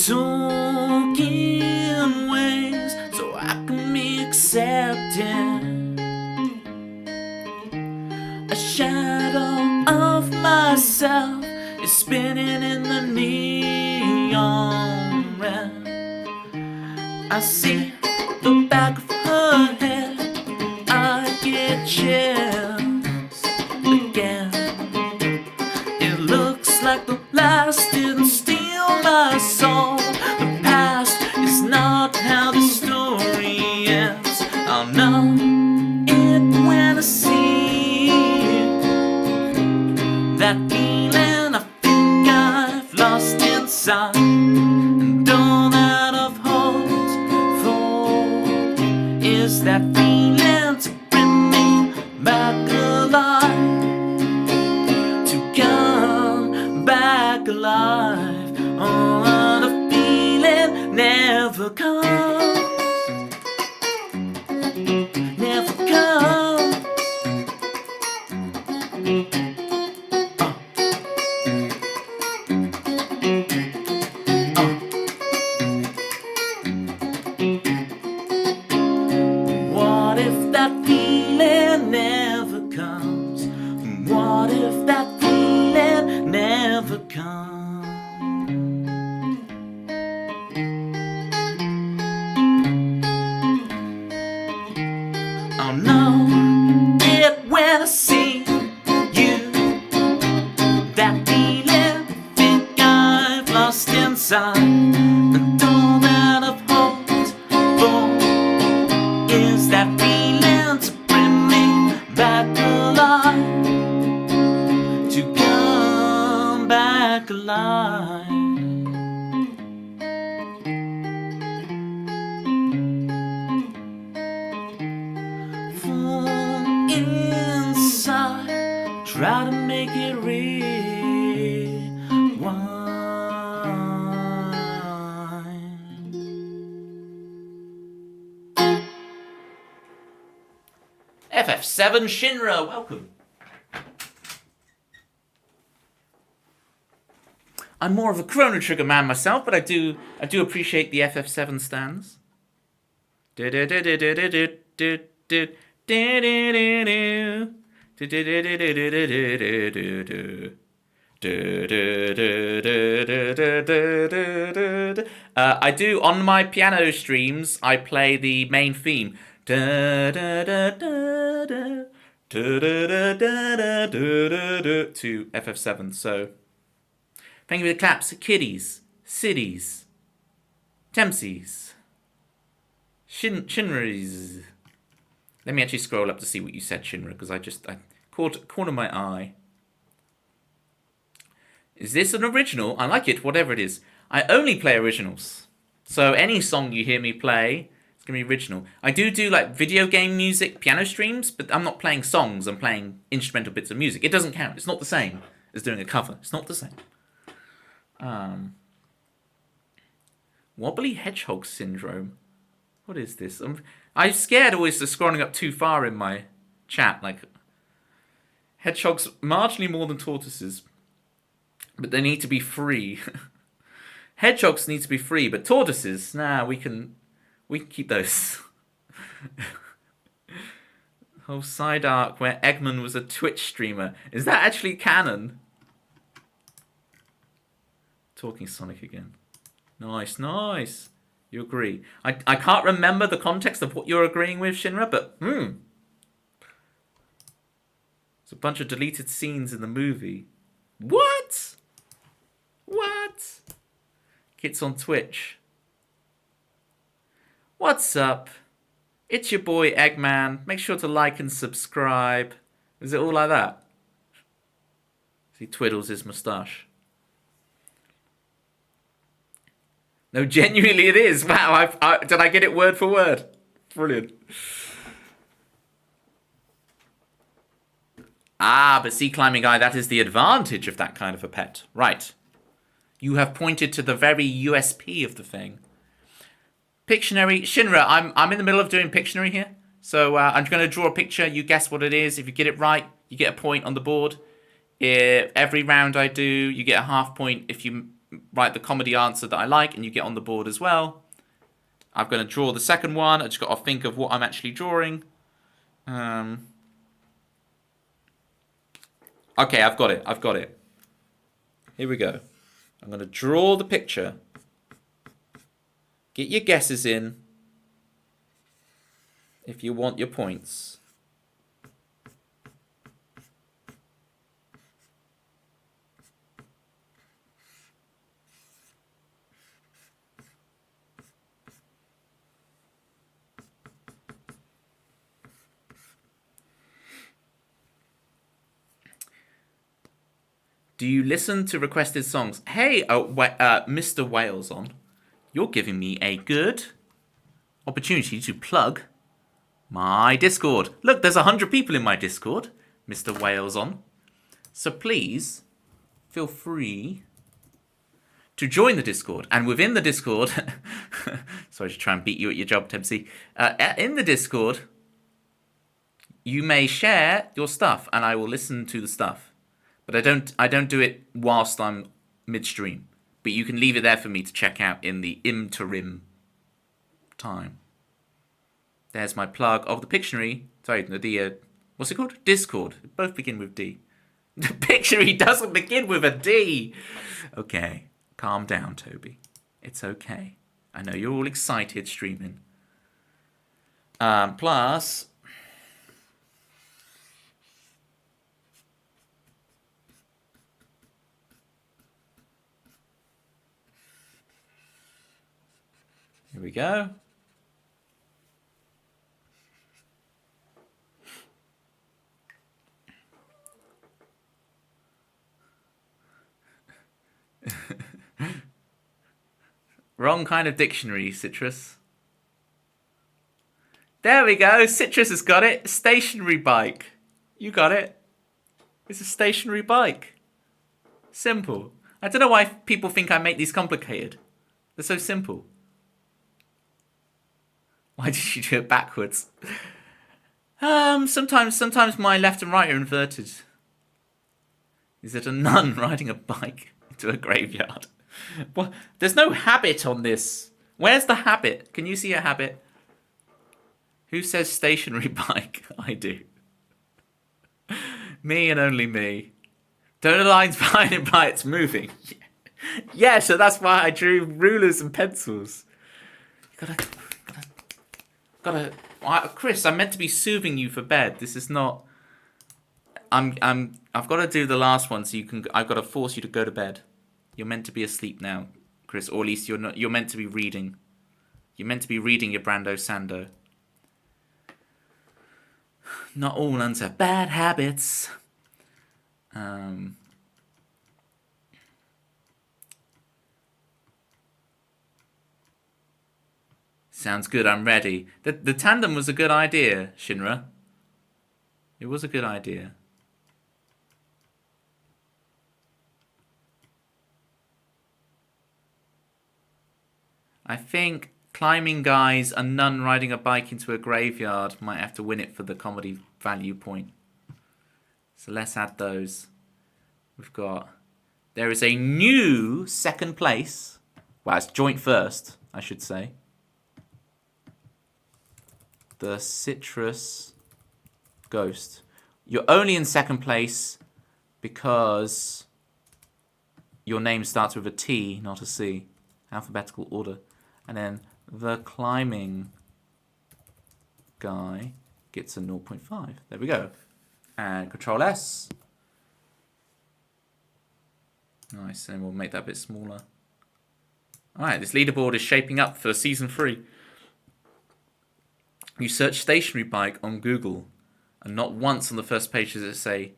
talking ways so I can be accepted. A shadow of myself is spinning in the neon red. I see the back of her head, I get chills again. It looks like the blast didn't steal my soul. The past is not how the story ends. I'll know it when I see that feeling I think I've lost inside. And all that I've hoped for is that feeling to bring me back alive. To come back alive. Oh, the feeling never comes. Never comes. What if that feeling never comes? What if that feeling never comes? I'll know it when I see you. That feeling think I've lost inside. And all that I've hoped for is that feeling to bring me back alive. To come back alive. From inside, try to make it rewind. FF7 Shinra, welcome. I'm more of a Chrono Trigger man myself, but I do appreciate the FF7 stands. I do, on my piano streams, I play the main theme. To FF7, so thank you for the claps. Kiddies, cities, Tempsies, Shinras. Let me actually scroll up to see what you said, Shinra, because I caught corner my eye. Is this an original? I like it, whatever it is. I only play originals. So any song you hear me play, it's going to be original. I do like video game music, piano streams, but I'm not playing songs, I'm playing instrumental bits of music. It doesn't count. It's not the same as doing a cover. It's not the same. Wobbly hedgehog syndrome. What is this? I'm scared always of scrolling up too far in my chat. Like, hedgehogs marginally more than tortoises, but they need to be free. Hedgehogs need to be free, but tortoises, nah, we can keep those. Whole side arc where Eggman was a Twitch streamer. Is that actually canon? Talking Sonic again. Nice, nice. You agree. I can't remember the context of what you're agreeing with, Shinra, but There's a bunch of deleted scenes in the movie. What? What? Kids on Twitch. What's up? It's your boy Eggman. Make sure to like and subscribe. Is it all like that? He twiddles his moustache. No, genuinely it is. Wow, did I get it word for word? Brilliant. Ah, but see, Climbing Guy, that is the advantage of that kind of a pet. Right. You have pointed to the very USP of the thing. Pictionary. Shinra, I'm in the middle of doing Pictionary here. So I'm going to draw a picture. You guess what it is. If you get it right, you get a point on the board. Every round I do, you get a half point if you write the comedy answer that I like, and you get on the board as well. I'm going to draw the second one. I just got to think of what I'm actually drawing. Okay, I've got it. Here we go. I'm going to draw the picture. Get your guesses in if you want your points. Do you listen to requested songs? Hey, Mr. Wales on. You're giving me a good opportunity to plug my Discord. Look, there's 100 people in my Discord, Mr. Wales on. So please feel free to join the Discord. And within the Discord, sorry to try and beat you at your job, Tempsy. In the Discord, you may share your stuff, and I will listen to the stuff. But I don't do it whilst I'm midstream. But you can leave it there for me to check out in the interim time. There's my plug of the Pictionary. Sorry, the what's it called? Discord. Both begin with D. The Pictionary doesn't begin with a D. Okay, calm down, Toby. It's okay. I know you're all excited streaming. Plus. Here we go. Wrong kind of dictionary, Citrus. There we go. Citrus has got it. Stationary bike. You got it. It's a stationary bike. Simple. I don't know why people think I make these complicated. They're so simple. Why did you do it backwards? Sometimes my left and right are inverted. Is it a nun riding a bike into a graveyard? Well, there's no habit on this. Where's the habit? Can you see a habit? Who says stationary bike? I do. Me and only me. Don't align behind it by it's moving. Yeah, so that's why I drew rulers and pencils. Chris, I'm meant to be soothing you for bed. This is not. I've got to do the last one, so you can. I've got to force you to go to bed. You're meant to be asleep now, Chris, or at least you're not. You're meant to be reading. You're meant to be reading your Brando Sando. Not all nuns have bad habits. Sounds good, I'm ready. The tandem was a good idea, Shinra. It was a good idea. I think climbing guys, a nun riding a bike into a graveyard might have to win it for the comedy value point. So let's add those. We've got... There is a new second place. Well, it's joint first, I should say. The Citrus Ghost. You're only in second place because your name starts with a T, not a C. Alphabetical order. And then the climbing guy gets a 0.5. There we go. And Control S. Nice, and we'll make that a bit smaller. Alright, this leaderboard is shaping up for Season 3. You search stationary bike on Google, and not once on the first page does it say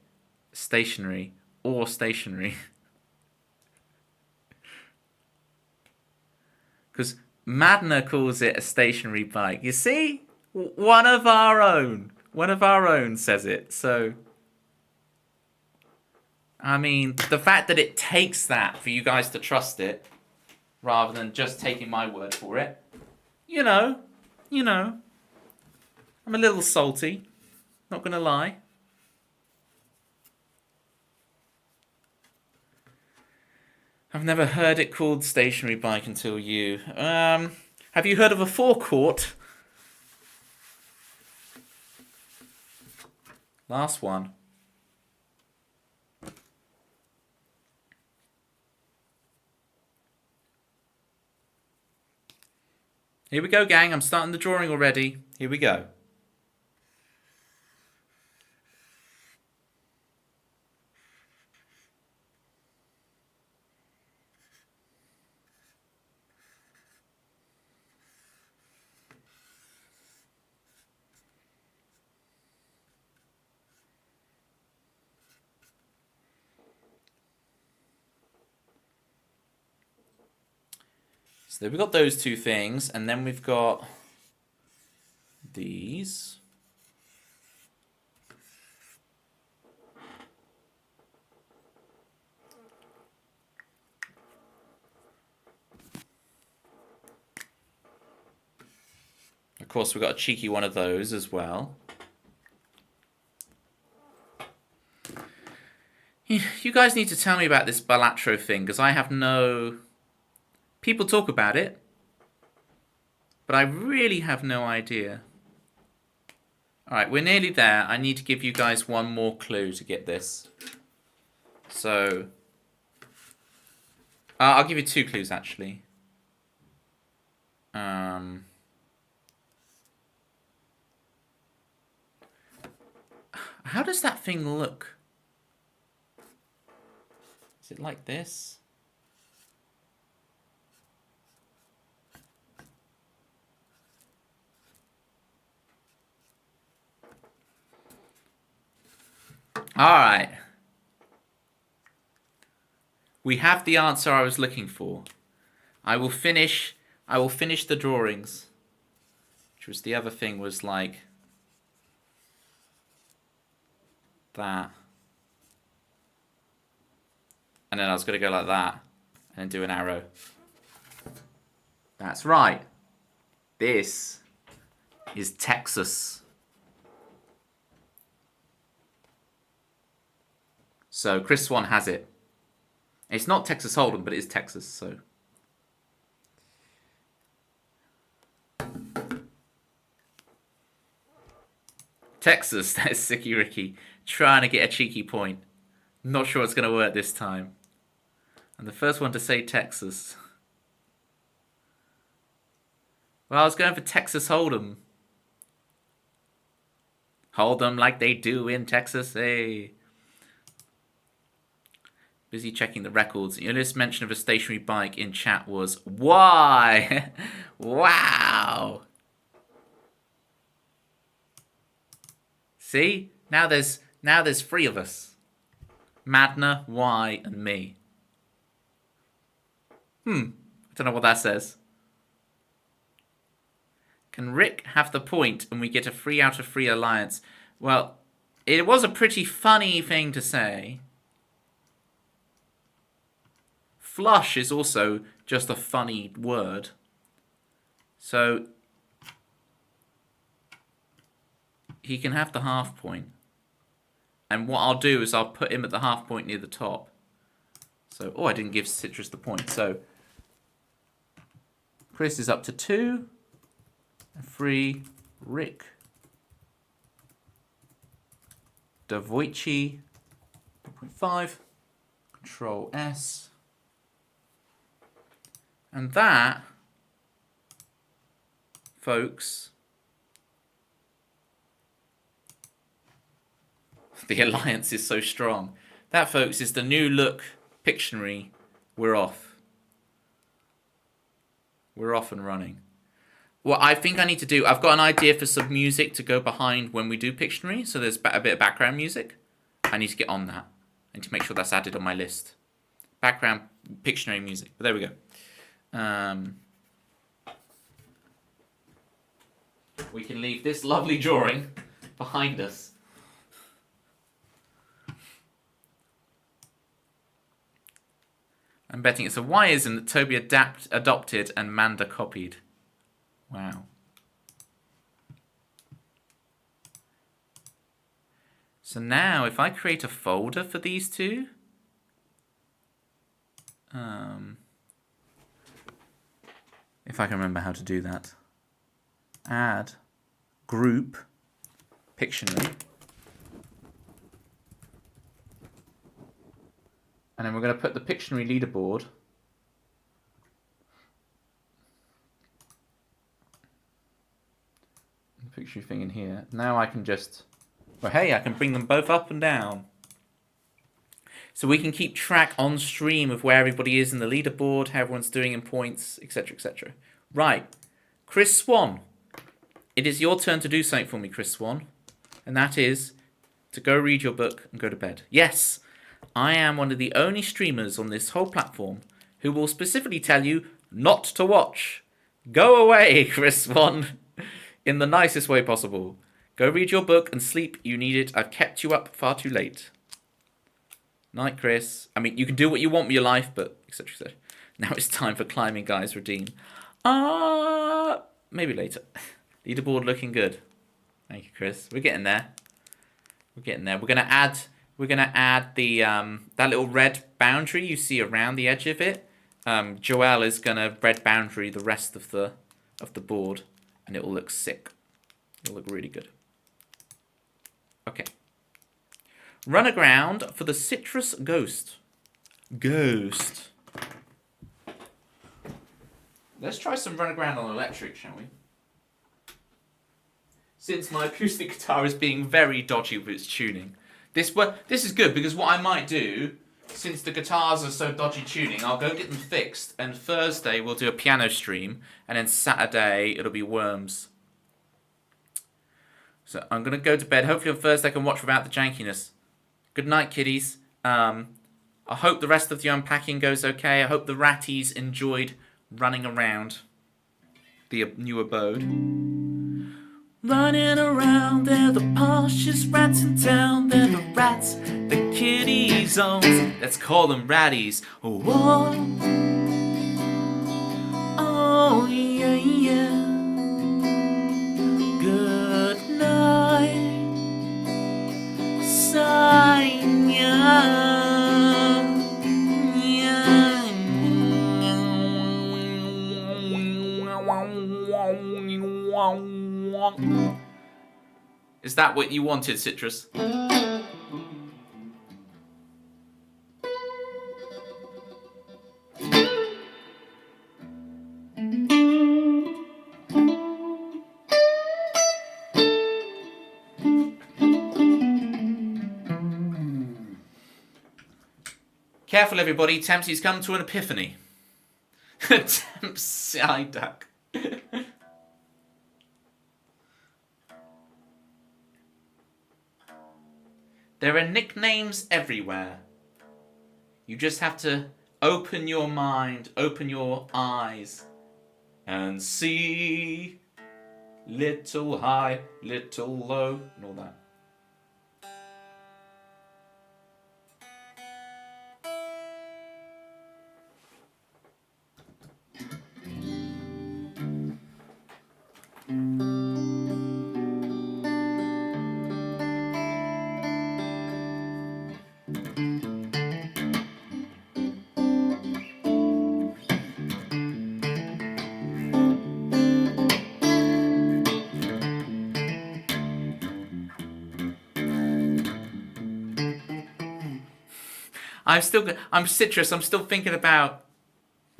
stationary or stationary. Because Madna calls it a stationary bike. You see? One of our own says it. So, I mean, the fact that it takes that for you guys to trust it, rather than just taking my word for it, you know, I'm a little salty, not gonna lie. I've never heard it called stationary bike until you. Have you heard of a forecourt? Last one. Here we go, gang. I'm starting the drawing already. Here we go. So we've got those two things, and then we've got these. Of course, we've got a cheeky one of those as well. You guys need to tell me about this Balatro thing, because I have no... People talk about it, but I really have no idea. Alright, we're nearly there. I need to give you guys one more clue to get this. So... I'll give you 2 clues, actually. How does that thing look? Is it like this? Alright. We have the answer I was looking for. I will finish the drawings. Which was the other thing, was like that. And then I was going to go like that. And then do an arrow. That's right. This is Texas. So Chris Swan has it. It's not Texas Hold'em, but it is Texas, so. Texas, that's Sicky Ricky. Trying to get a cheeky point. Not sure it's going to work this time. And the first one to say Texas. Well, I was going for Texas Hold'em. Hold 'em like they do in Texas, eh? Busy checking the records. Your last mention of a stationary bike in chat was why? Wow. See? Now there's 3 of us. Madna, Y, and me. I don't know what that says. Can Rick have the point and we get a 3 out of 3 alliance? Well, it was a pretty funny thing to say. Flush is also just a funny word. So he can have the half point. And what I'll do is I'll put him at the half point near the top. So, I didn't give Citrus the point. So Chris is up to 2. And 3. Rick. Davoichi. 2.5. Control S. And that, folks, the alliance is so strong. That, folks, is the new look Pictionary. We're off. We're off and running. What I think I need to do, I've got an idea for some music to go behind when we do Pictionary. So there's a bit of background music. I need to get on that. I need to make sure that's added on my list. Background Pictionary music. But there we go. We can leave this lovely drawing behind us. I'm betting it's a Y-ism that Toby adopted and Manda copied. Wow. So now, if I create a folder for these two, If I can remember how to do that. Add group Pictionary. And then we're going to put the Pictionary leaderboard Pictionary thing in here. Now I can just, well, hey, I can bring them both up and down. So we can keep track on stream of where everybody is in the leaderboard, how everyone's doing in points, etc., etc. Right. Chris Swan. It is your turn to do something for me, Chris Swan. And that is to go read your book and go to bed. Yes, I am one of the only streamers on this whole platform who will specifically tell you not to watch. Go away, Chris Swan. In the nicest way possible. Go read your book and sleep. You need it. I've kept you up far too late. Night, Chris. I mean, you can do what you want with your life, but etc. etc. Now it's time for Climbing Guys Redeem. Maybe later. Leaderboard looking good. Thank you, Chris. We're getting there. We're getting there. We're gonna add the that little red boundary you see around the edge of it. Joelle is gonna red boundary the rest of the board, and it will look sick. It'll look really good. Okay. Run aground for the citrus ghost. Ghost. Let's try some run aground on electric, shall we? Since my acoustic guitar is being very dodgy with its tuning. This is good because what I might do, since the guitars are so dodgy tuning, I'll go get them fixed, and Thursday we'll do a piano stream, and then Saturday it'll be Worms. So I'm going to go to bed. Hopefully on Thursday I can watch without the jankiness. Good night, kiddies. I hope the rest of the unpacking goes okay. I hope the ratties enjoyed running around the new abode. Running around, they're the poshest rats in town. They're the rats the kitties own. Let's call them ratties. Whoa. Oh, yeah, yeah. Good night, Sanya. Is that what you wanted, Citrus? Careful, everybody. Tempsy's come to an epiphany. Tempsy duck. There are nicknames everywhere. You just have to open your mind, open your eyes, and see. Little high, little low, and all that. I'm Citrus. I'm still thinking about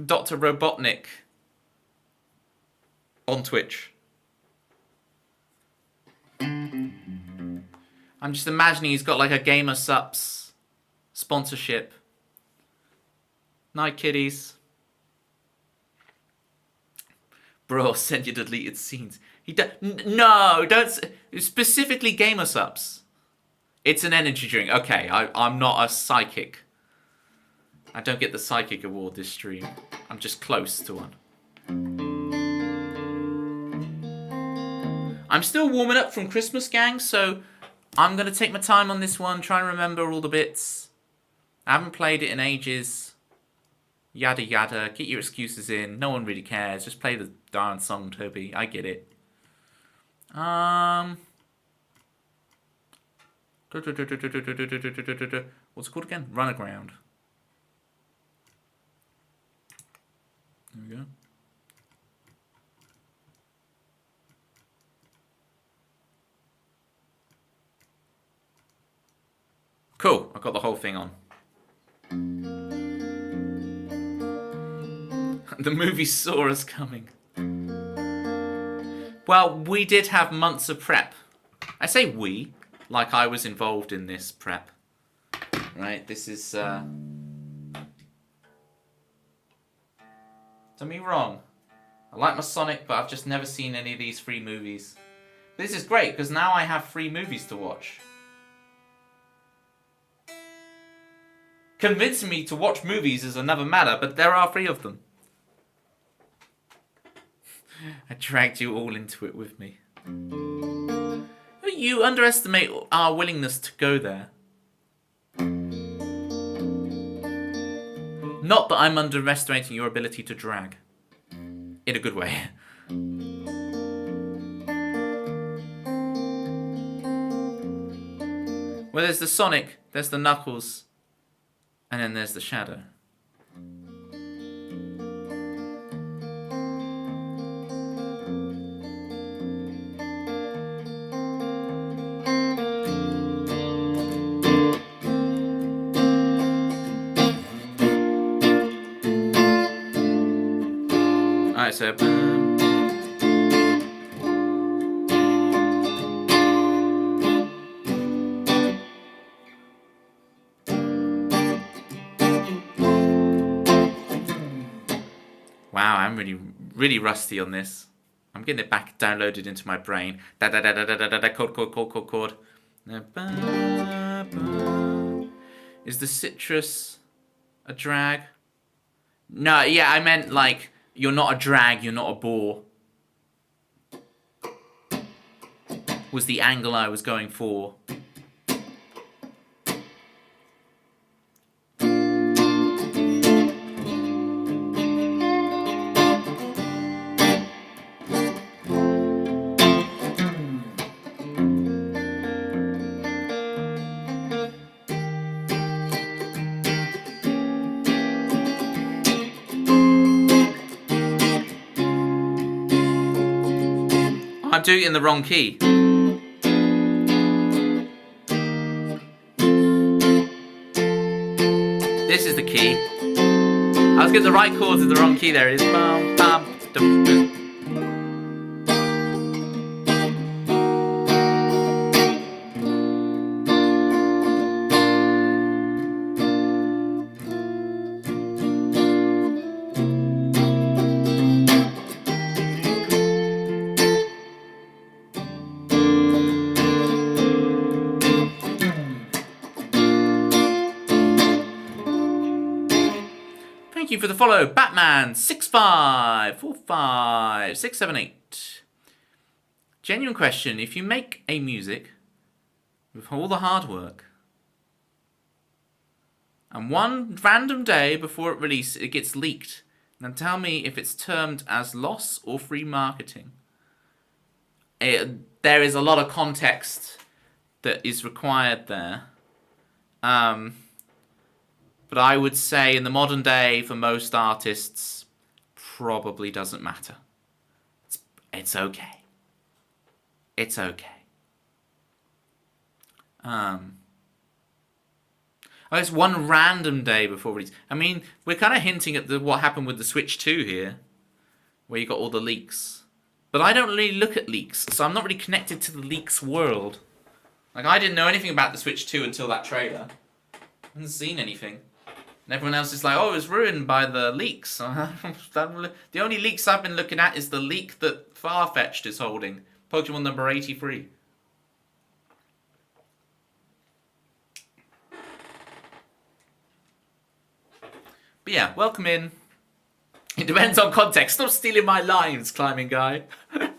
Dr. Robotnik on Twitch. I'm just imagining he's got like a Gamer Sups sponsorship. Night, kiddies. Bro, send your deleted scenes. No, don't. Specifically Gamer Sups. It's an energy drink. Okay, I'm not a psychic. I don't get the psychic award this stream. I'm just close to one. I'm still warming up from Christmas, gang, so I'm going to take my time on this one, try and remember all the bits. I haven't played it in ages. Yada yada. Get your excuses in. No one really cares. Just play the darn song, Toby. I get it. What's it called again? Run Aground. There we go. Cool, I've got the whole thing on. The movie saw us coming. Well, we did have months of prep. I say we, like I was involved in this prep. Right, this is... Don't get me wrong. I like my Sonic, but I've just never seen any of these free movies. This is great, because now I have free movies to watch. Convincing me to watch movies is another matter, but there are 3 of them. I dragged you all into it with me. You underestimate our willingness to go there. Not that I'm underestimating your ability to drag. In a good way. Well, there's the Sonic, there's the Knuckles, and then there's the Shadow. Alright, so... Wow, I'm really rusty on this. I'm getting it back downloaded into my brain. Da da da da da da da, chord. Is the citrus a drag? No, yeah, I meant like, you're not a drag, you're not a bore. Was the angle I was going for. I'm doing it in the wrong key. This is the key. I was getting the right chords in the wrong key there. It is. Bum, bum, dum, dum. Thank you for the follow, Batman 6545678. Genuine question: if you make a music with all the hard work, and one random day before it releases, it gets leaked, then tell me if it's termed as loss or free marketing. There is a lot of context that is required there. But I would say in the modern day, for most artists, probably doesn't matter. It's okay. It's okay. It's one random day before release. I mean, we're kind of hinting at what happened with the Switch 2 here, where you got all the leaks. But I don't really look at leaks, so I'm not really connected to the leaks world. Like, I didn't know anything about the Switch 2 until that trailer. I haven't seen anything. And everyone else is like, oh, it was ruined by the leaks. The only leaks I've been looking at is the leak that Farfetch'd is holding. Pokemon number 83. But yeah, welcome in. It depends on context. Stop stealing my lines, climbing guy. But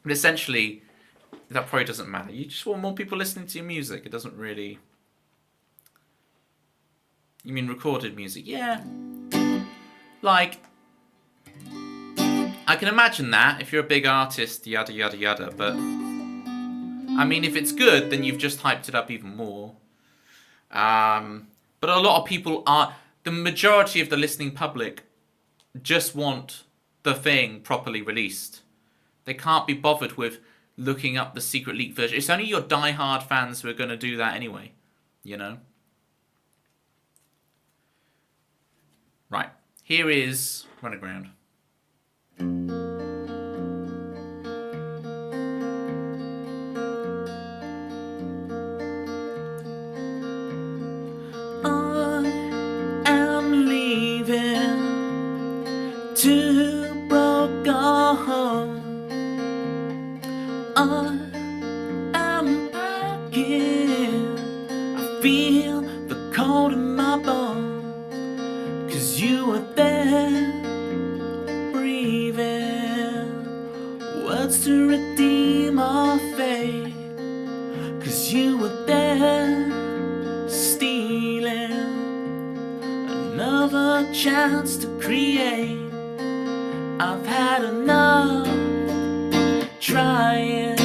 essentially, that probably doesn't matter. You just want more people listening to your music. It doesn't really... You mean recorded music? Yeah. Like, I can imagine that if you're a big artist, yada yada yada, but I mean, if it's good, then you've just hyped it up even more. But a lot of people are... the majority of the listening public just want the thing properly released. They can't be bothered with looking up the secret leak version. It's only your die-hard fans who are going to do that anyway, you know? Right, here is Run Aground. I am leaving to broke home. I am packing. I feel the cold in my bones, 'cause you were there, breathing words to redeem our fate. 'Cause you were there, stealing another chance to create. I've had enough trying,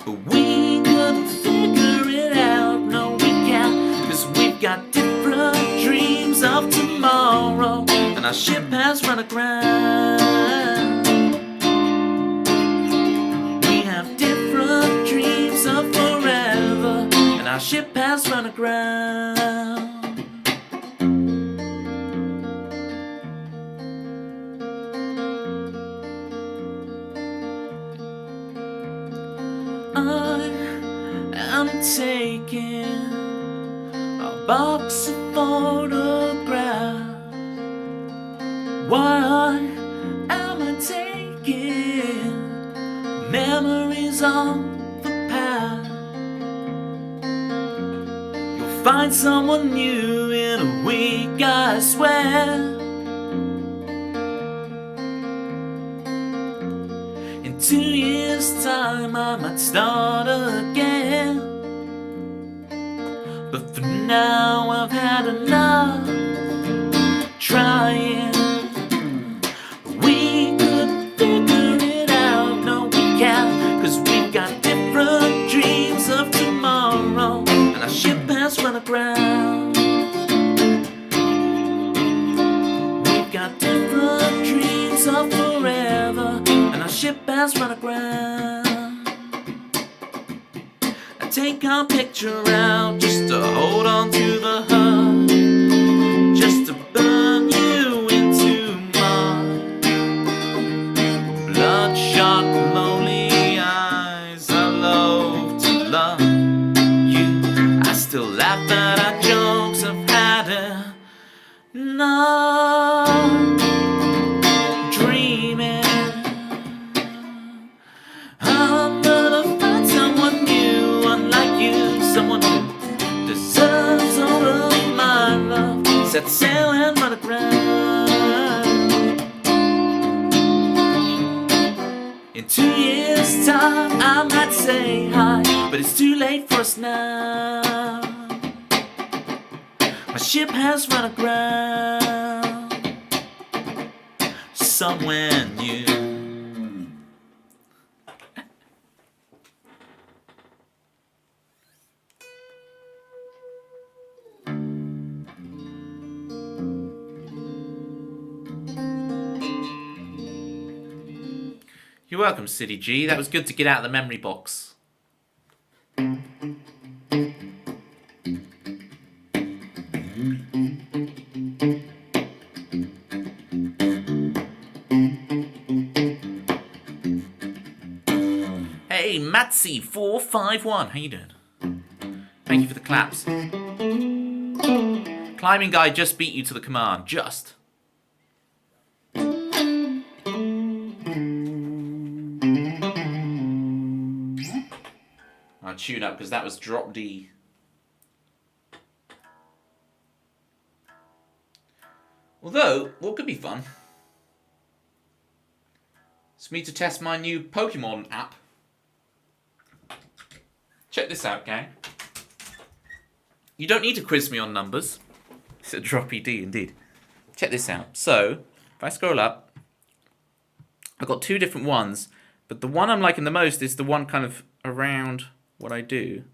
but we couldn't figure it out. No, we can't, 'cause we've got different dreams of tomorrow, and our ship has run aground. We have different dreams of forever, and our ship has run aground. I am taking a box of photographs. Why am I taking memories of the past? You'll find someone new in a week, I swear. In 2 years' time I might start again, but for now I've had enough trying. We could figure it out, no we can't, 'cause we've got different dreams of tomorrow, and our ship has run aground. We've got different dreams of forever, and our ship has run aground. I take our picture out just to hold on to the hub, just to burn you into mine. Bloodshot, lonely eyes, I love to love you. I still laugh at our jokes, I've had enough dreaming. I'm gonna find someone new, unlike you, someone who deserves all of my love. Set sail and run aground. In 2 years' time I might say hi, but it's too late for us now. My ship has run aground somewhere new. You're welcome, City G. That was good to get out of the memory box. Hey, Matsy451. How you doing? Thank you for the claps. Climbing guy just beat you to the command. Just. I'll tune up because that was drop D. Although, what could be fun? It's me to test my new Pokemon app. Check this out, gang. You don't need to quiz me on numbers. It's a droppy D indeed. Check this out. So, if I scroll up, I've got two different ones, but the one I'm liking the most is the one kind of around what I do.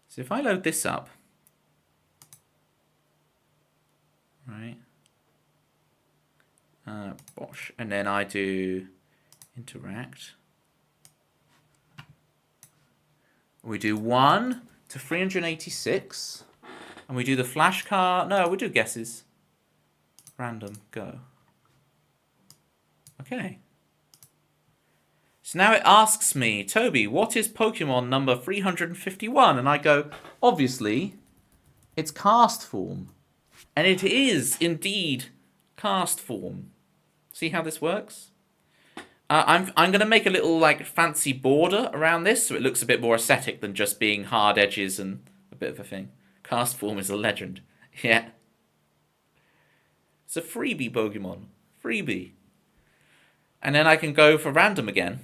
So if I load this up, right? Bosh. And then I do interact. We do 1 to 386. And we do the flashcard. No, we do guesses. Random, go. Okay. So now it asks me, Toby, what is Pokemon number 351? And I go, obviously, it's cast form. And it is indeed cast form. See how this works? I'm going to make a little like fancy border around this so it looks a bit more aesthetic than just being hard edges and a bit of a thing. Cast form is a legend. Yeah. It's a freebie Pokemon. Freebie. And then I can go for random again.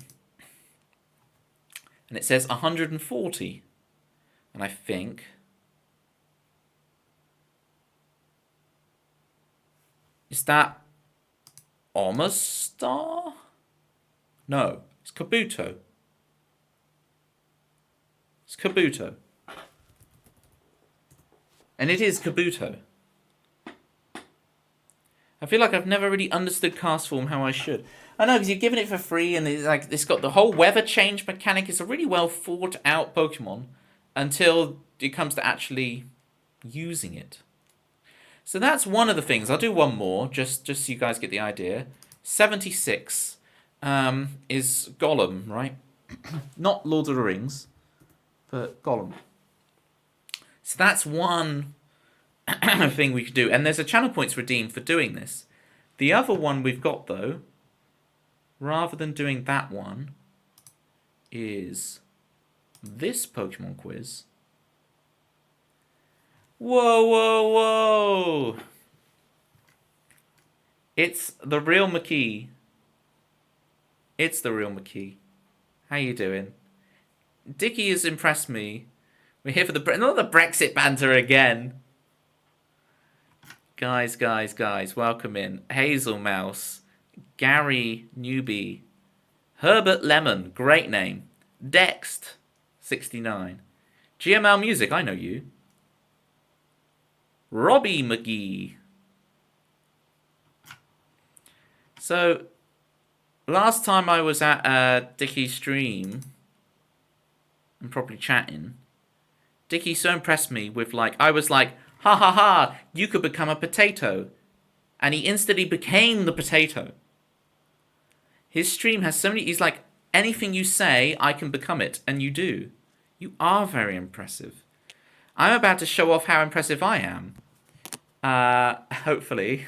And it says 140. And I think... Is that Omastar? No, it's Kabuto. It's Kabuto. And it is Kabuto. I feel like I've never really understood cast form how I should. I know, because you're giving it for free, and it's got the whole weather change mechanic. It's a really well thought out Pokemon until it comes to actually using it. So that's one of the things. I'll do one more, just so you guys get the idea. 76 is Gollum, right? Not Lord of the Rings, but Gollum. So that's one thing we could do. And there's a channel points redeemed for doing this. The other one we've got, though, rather than doing that one, is this Pokemon quiz. Whoa, whoa, whoa! It's the real McKee. It's the real McKee. How you doing? Dickie has impressed me. We're here for not the Brexit banter again. Guys, welcome in. Hazel Mouse, Gary Newbie, Herbert Lemon, great name. Dext, 69. GML Music, I know you. Robbie McGee. So, last time I was at Dickie's stream and probably chatting, Dickie so impressed me with I was like, ha ha ha, you could become a potato. And he instantly became the potato. His stream has so many, he's like, anything you say, I can become it. And you do. You are very impressive. I'm about to show off how impressive I am. Hopefully.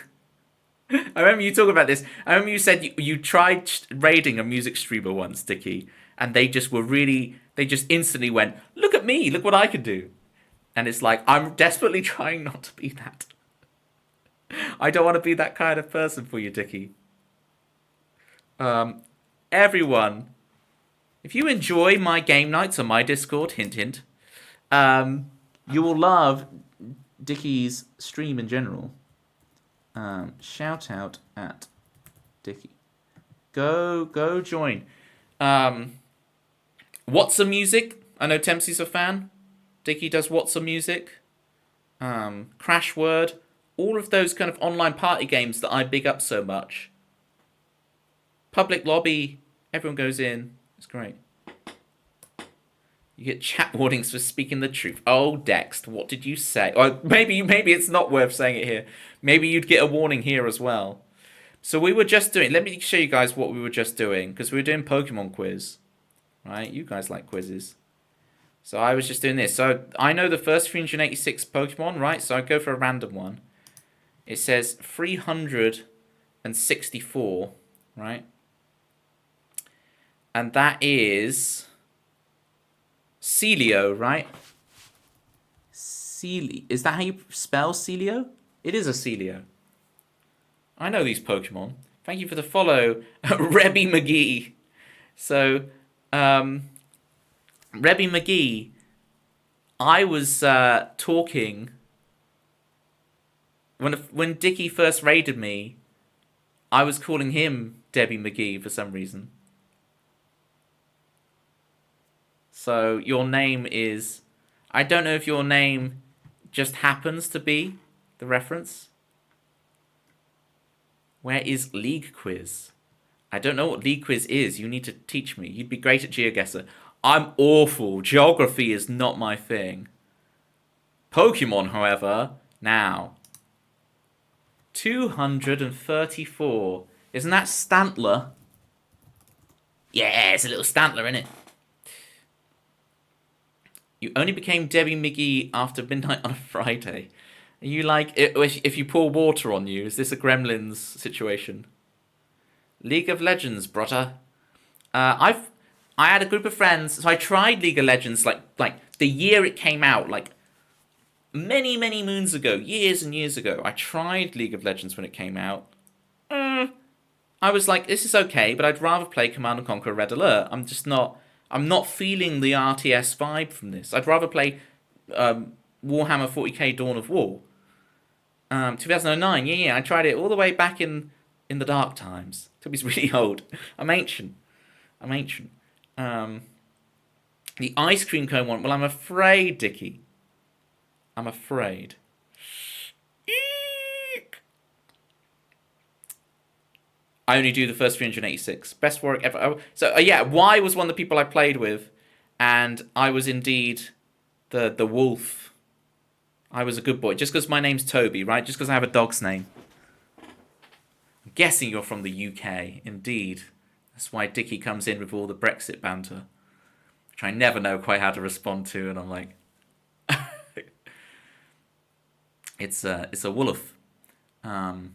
I remember you talking about this. I remember you said you tried raiding a music streamer once, Dickie. And they just instantly went, look at me, look what I can do. And it's like, I'm desperately trying not to be that. I don't want to be that kind of person for you, Dickie. Everyone, if you enjoy my game nights on my Discord, hint hint, you will love Dickie's stream in general. Shout out at Dickie. Go join. What's the music? I know Tempsy's a fan. Dickie does What's the Music. Crash Word. All of those kind of online party games that I big up so much. Public lobby. Everyone goes in. It's great. You get chat warnings for speaking the truth. Oh, Dext, what did you say? Or maybe it's not worth saying it here. Maybe you'd get a warning here as well. So we were just doing... Let me show you guys what we were just doing. Because we were doing Pokemon quiz. Right? You guys like quizzes. So I was just doing this. So I know the first 386 Pokemon, right? So I go for a random one. It says 364, right? And that is... Celio, right? Is that how you spell Celio? It is a Celio. I know these Pokemon. Thank you for the follow, Rebby McGee. So, Rebby McGee, I was talking... When Dickie first raided me, I was calling him Debbie McGee for some reason. So your name is... I don't know if your name just happens to be the reference. Where is League Quiz? I don't know what League Quiz is. You need to teach me. You'd be great at GeoGuessr. I'm awful. Geography is not my thing. Pokemon, however, now. 234. Isn't that Stantler? Yeah, it's a little Stantler, isn't it? You only became Debbie McGee after midnight on a Friday. Are you like, if you pour water on you, is this a Gremlins situation? League of Legends, brother. I had a group of friends, so I tried League of Legends like the year it came out, like many moons ago, years and years ago. I tried League of Legends when it came out. I was like, this is okay, but I'd rather play Command and Conquer Red Alert. I'm not feeling the RTS vibe from this. I'd rather play Warhammer 40k Dawn of War. 2009, yeah, I tried it all the way back in the dark times. Took me really old. I'm ancient. The ice cream cone one. Well, I'm afraid, Dickie. I'm afraid. Eek. I only do the first 386. Best Warwick ever. Oh, so, yeah, Y was one of the people I played with. And I was indeed the wolf. I was a good boy. Just because my name's Toby, right? Just because I have a dog's name. I'm guessing you're from the UK. Indeed. That's why Dickie comes in with all the Brexit banter. Which I never know quite how to respond to. And I'm like... It's a wolf. And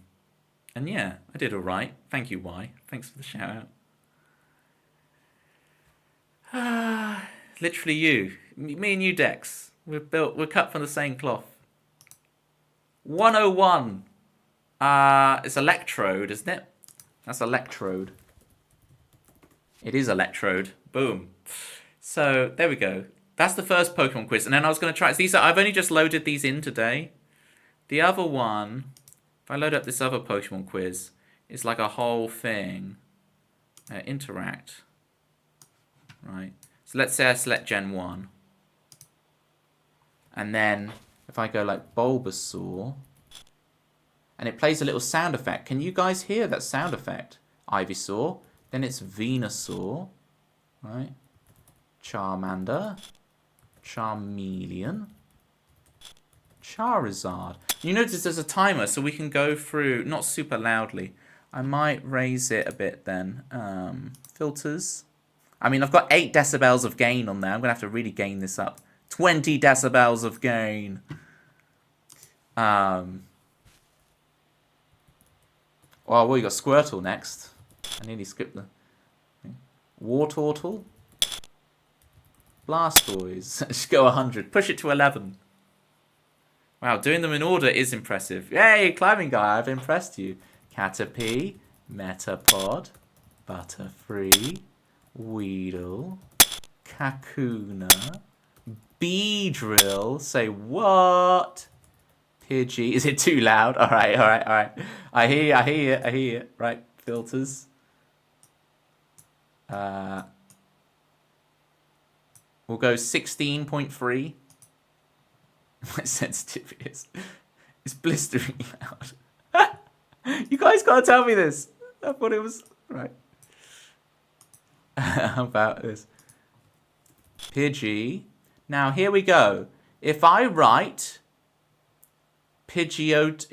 yeah, I did alright. Thank you, Y. Thanks for the shout out. Literally you. Me and you, Dex. We're cut from the same cloth. 101. It's Electrode, isn't it? That's Electrode. It is Electrode. Boom. So, there we go. That's the first Pokemon quiz. And then I was going to try... I've only just loaded these in today. The other one... If I load up this other Pokemon quiz, it's like a whole thing. Interact. Right. So let's say I select Gen 1. And then if I go like Bulbasaur, and it plays a little sound effect. Can you guys hear that sound effect? Ivysaur. Then it's Venusaur. Right. Charmander. Charmeleon. Charizard. You notice there's a timer, so we can go through, not super loudly. I might raise it a bit then. Filters. I mean, I've got 8 decibels of gain on there. I'm going to have to really gain this up. 20 decibels of gain. Well, we got Squirtle next. I nearly skipped the... Wartortle. Blastoise. Let's go 100. Push it to 11. Wow, doing them in order is impressive. Yay, climbing guy, I've impressed you. Caterpie, Metapod, Butterfree, Weedle, Kakuna, Beedrill, say what? Pidgey, is it too loud? Alright. I hear you. Right, filters. We'll go 16.3. My sensitivity is blistering loud. You guys gotta tell me this. I thought it was... Right. How about this? Pidgey. Now, here we go. If I write Pidgeotto,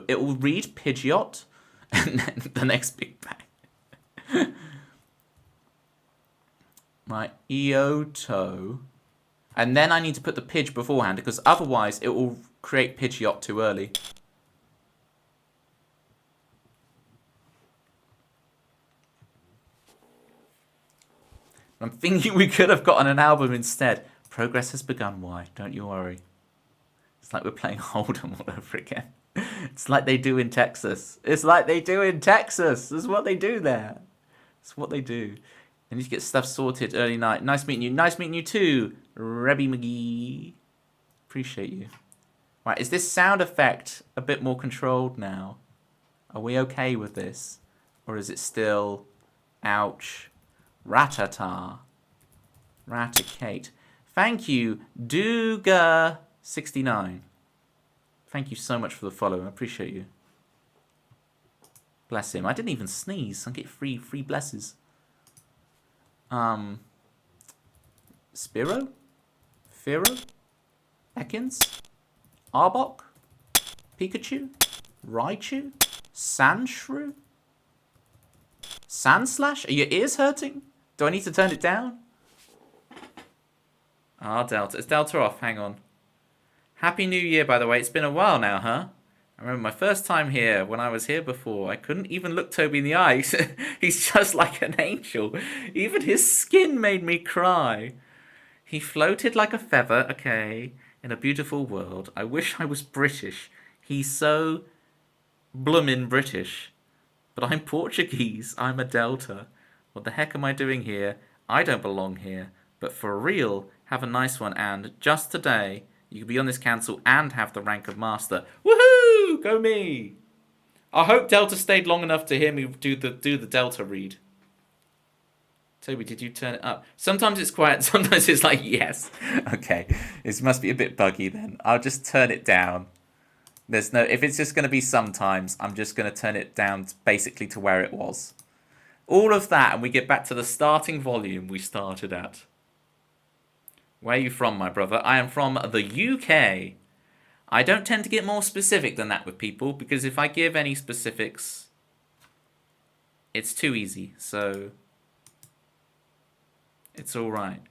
it will read Pidgeot, and then the next Big Bang. Right, Eoto. And then I need to put the Pidge beforehand, because otherwise it will create Pidgeot too early. I'm thinking we could have gotten an album instead. Progress has begun, why? Don't you worry. It's like we're playing Hold'em all over again. It's like they do in Texas. It's like they do in Texas. That's what they do there. It's what they do. They need to get stuff sorted early night. Nice meeting you. Nice meeting you too, Rebby McGee. Appreciate you. Right, is this sound effect a bit more controlled now? Are we okay with this? Or is it still... Ouch. Ratata. Raticate. Thank you, Duga69. Thank you so much for the follow. I appreciate you. Bless him. I didn't even sneeze. I get free blesses. Spiro? Firo? Ekans? Arbok? Pikachu? Raichu? Sandshrew? Sandslash? Are your ears hurting? Do I need to turn it down? Delta. Is Delta off? Hang on. Happy New Year, by the way. It's been a while now, huh? I remember my first time here, when I was here before, I couldn't even look Toby in the eyes. He's just like an angel. Even his skin made me cry. He floated like a feather, okay, in a beautiful world. I wish I was British. He's so bloomin' British. But I'm Portuguese. I'm a Delta. What the heck am I doing here? I don't belong here. But for real, have a nice one. And just today, you can be on this council and have the rank of master. Woohoo! Go me! I hope Delta stayed long enough to hear me do the Delta read. Toby, did you turn it up? Sometimes it's quiet, sometimes it's like, yes. Okay, it must be a bit buggy then. I'll just turn it down. There's no, if it's just going to be sometimes, I'm just going to turn it down basically to where it was. All of that, and we get back to the starting volume we started at. Where are you from, my brother? I am from the UK. I don't tend to get more specific than that with people, because if I give any specifics, it's too easy, so it's alright.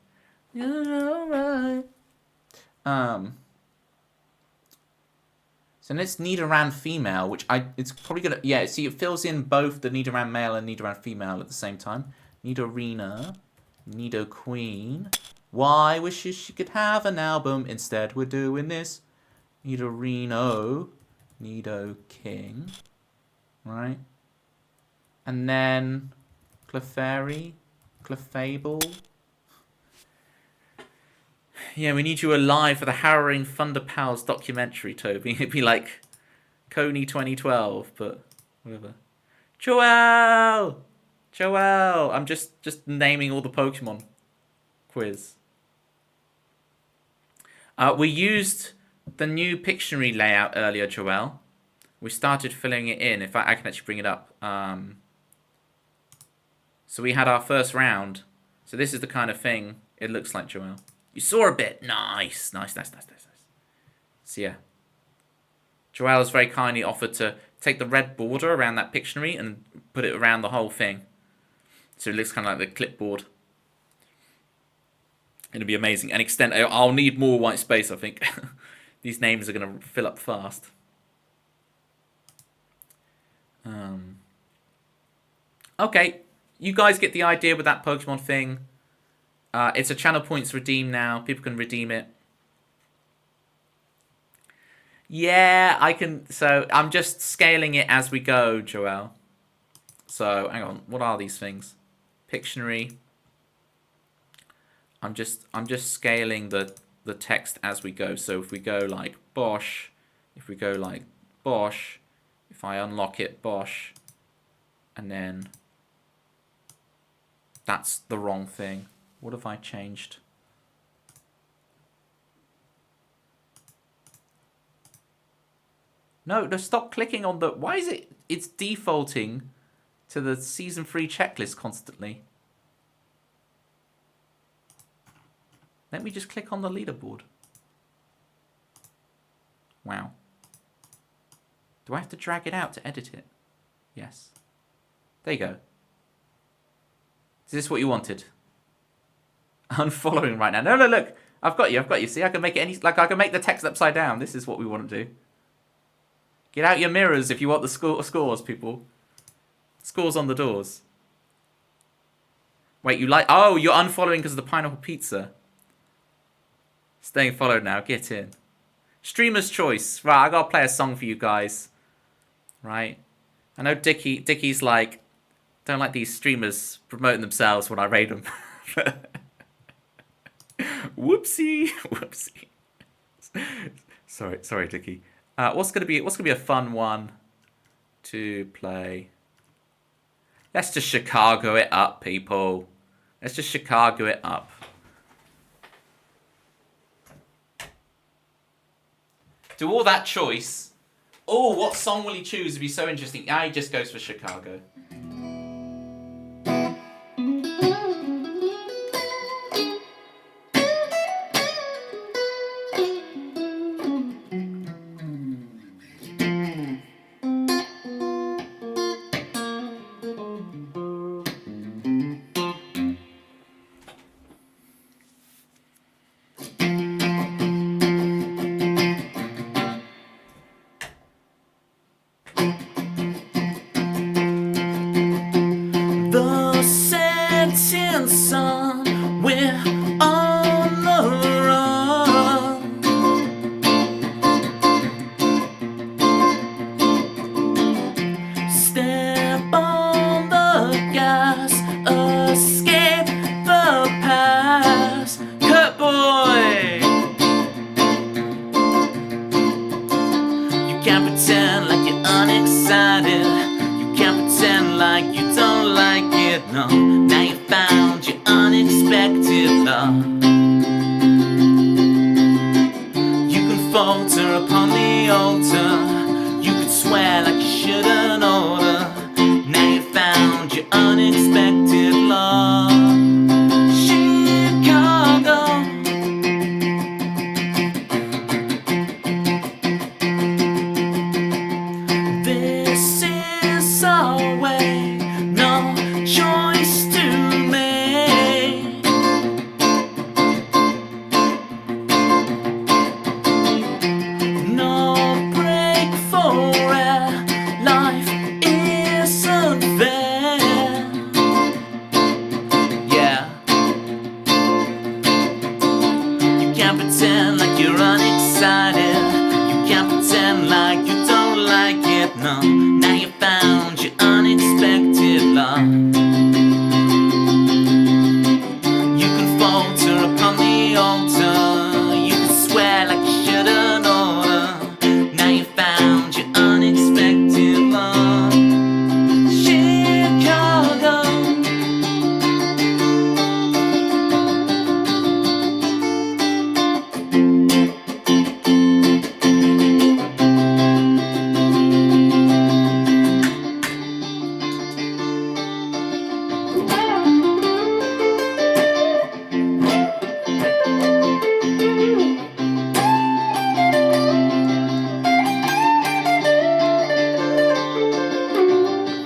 Alright. So let's Nidoran female, which it's probably gonna, yeah, see, it fills in both the Nidoran male and Nidoran female at the same time. Nidorina, Nidoqueen. Why wishes she could have an album, instead we're doing this. Nidorino, Nidoking, right? And then Clefairy, Clefable. Yeah, we need you alive for the harrowing Thunder Pals documentary, Toby. It'd be like Coney 2012, but whatever. Joelle! Joelle! I'm just naming all the Pokemon. Quiz. We used the new Pictionary layout earlier, Joelle. We started filling it in. In fact, I can actually bring it up. So we had our first round. So this is the kind of thing it looks like, Joelle. You saw a bit. Nice. So yeah. Joelle has very kindly offered to take the red border around that Pictionary and put it around the whole thing. So it looks kind of like the clipboard. It'll be amazing. And extend. I'll need more white space, I think. These names are going to fill up fast. Okay. You guys get the idea with that Pokemon thing. It's a channel points redeem now. People can redeem it. Yeah, I can. So I'm just scaling it as we go, Joelle. So hang on. What are these things? Pictionary. I'm just scaling the text as we go. So if we go like Bosch, if we go like Bosch, if I unlock it, Bosch, and then that's the wrong thing. What have I changed? No, stop clicking on the... Why is it... It's defaulting to the Season 3 checklist constantly. Let me just click on the leaderboard. Wow. Do I have to drag it out to edit it? Yes. There you go. Is this what you wanted? Unfollowing right now. No, look. I've got you. See, I can make it any... Like, I can make the text upside down. This is what we want to do. Get out your mirrors if you want the scores, people. Scores on the doors. Wait, you like... Oh, you're unfollowing because of the pineapple pizza. Staying followed now. Get in. Streamer's choice. Right, I got to play a song for you guys. Right? I know Dickie's like... Don't like these streamers promoting themselves when I raid them. Whoopsie. Sorry, Dickie. What's gonna be a fun one to play? Let's just Chicago it up, people. Let's just Chicago it up. Do all that choice Oh, what song will he choose? It'd be so interesting. He just goes for Chicago. The setting sun, we're on the run. Step on the gas, escape the past. Kurt boy, you can't pretend like you're unexcited. You can't pretend like you don't like it, no. Now you found your unexpected love. You can falter upon the altar. You could swear like you shouldn't order. Now you found your unexpected love. Chicago, this is our way, no choice to make. No break for air, life isn't fair. Yeah, you can't pretend like you're unexcited. You can't pretend like you don't like it, no. Now you found your unexpected love. You can falter upon the altar. You can swear like you shouldn't order. Now you found your unexpected love. Chicago,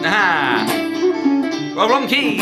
Ah, well, wrong key.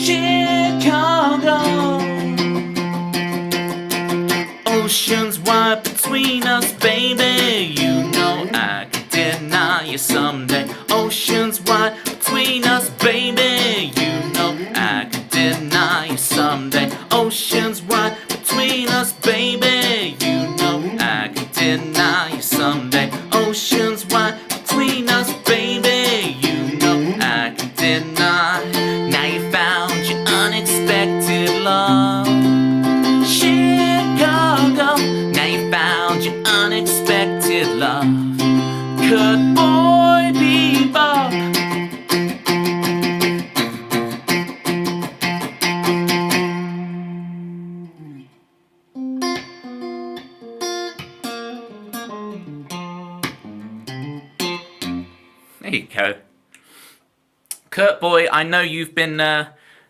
Chicago, oceans wide between us, baby. You know I can deny you someday. Oceans wide between us, baby. You know I can deny you someday. Oceans wide between us, baby. You know I can deny you someday. Oceans wide between us, baby. You know I can deny. Now you found your unexpected love. Chicago, now you found your unexpected love. Kurt boy bebop. There you go. Kurt boy, I know you've been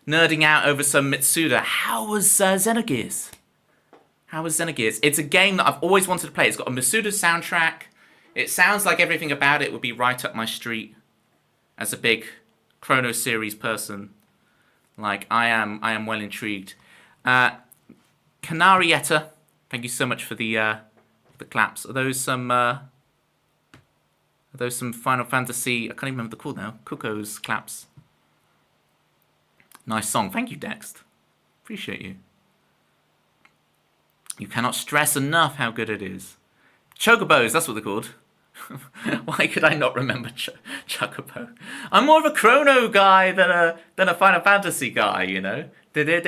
nerding out over some Mitsuda. How was Xenogears? How was Xenogears? It's a game that I've always wanted to play. It's got a Mitsuda soundtrack. It sounds like everything about it would be right up my street. As a big Chrono Series person, like I am well intrigued. Canarietta, thank you so much for the claps. Are those some Final Fantasy? I can't even remember the call now. Cuckoo's claps. Nice song. Thank you, Dext. Appreciate you. You cannot stress enough how good it is. Chocobos, that's what they're called. Why could I not remember Chocobo? I'm more of a Chrono guy than a Final Fantasy guy, you know? We're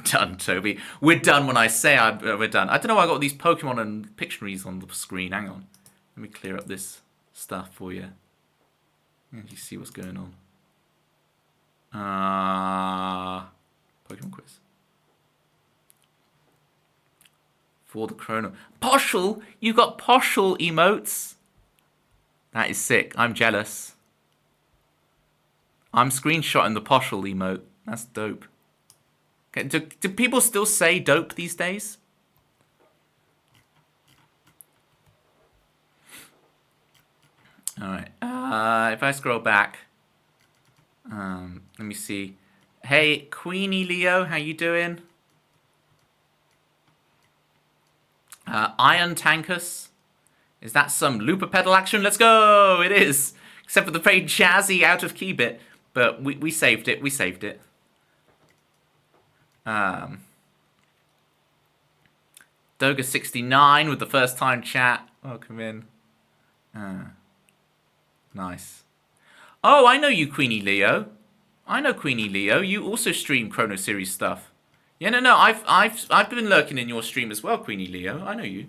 done, Toby. We're done when I say we're done. I don't know why I got these Pokemon and Pictionaries on the screen. Hang on. Let me clear up this stuff for you. And you see what's going on. Pokemon quiz. For the Chrono. Poshel! You got Poshel emotes! That is sick. I'm jealous. I'm screenshotting the Poshel emote. That's dope. Okay, do people still say dope these days? Alright. If I scroll back. Let me see. Hey, Queenie Leo, how you doing? Iron Tankus. Is that some looper pedal action? Let's go! It is! Except for the very jazzy out of key bit. But we saved it. We saved it. Doga69 with the first time chat. Welcome in. Nice. Oh, I know you, Queenie Leo. I know Queenie Leo. You also stream Chrono Series stuff. Yeah, no. I've been lurking in your stream as well, Queenie Leo. I know you.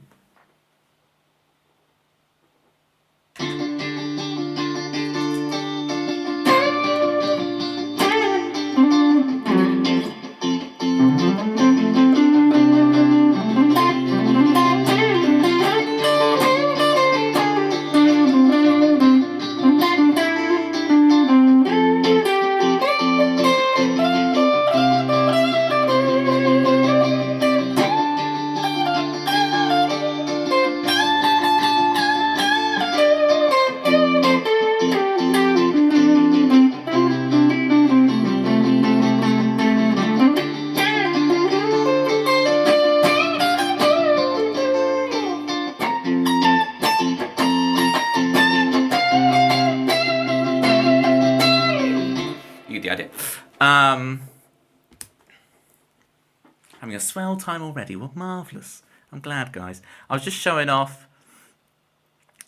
Having a swell time already. Well, marvellous. I'm glad, guys. I was just showing off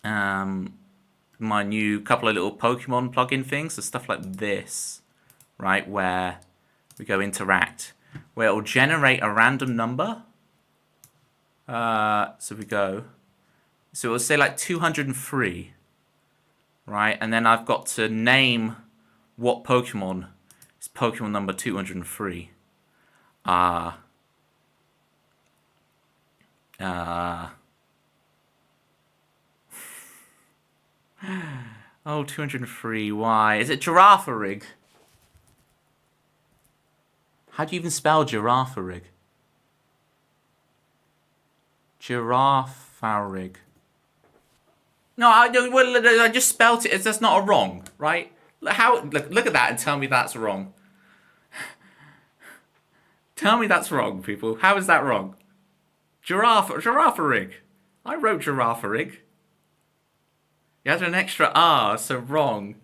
my new couple of little Pokemon plugin things. So stuff like this, right, where we go interact, where it'll generate a random number. So we go. So it'll say like 203, right? And then I've got to name what Pokemon is Pokemon number 203. Oh, 203. Why? Is it Girafarig? How do you even spell Girafarig? Girafarig. No, I don't. Well, I just spelt it. That's not a wrong, right? How? Look at that and tell me that's wrong. Tell me that's wrong, people. How is that wrong? Girafarig. I wrote Girafarig. You had an extra R, so wrong.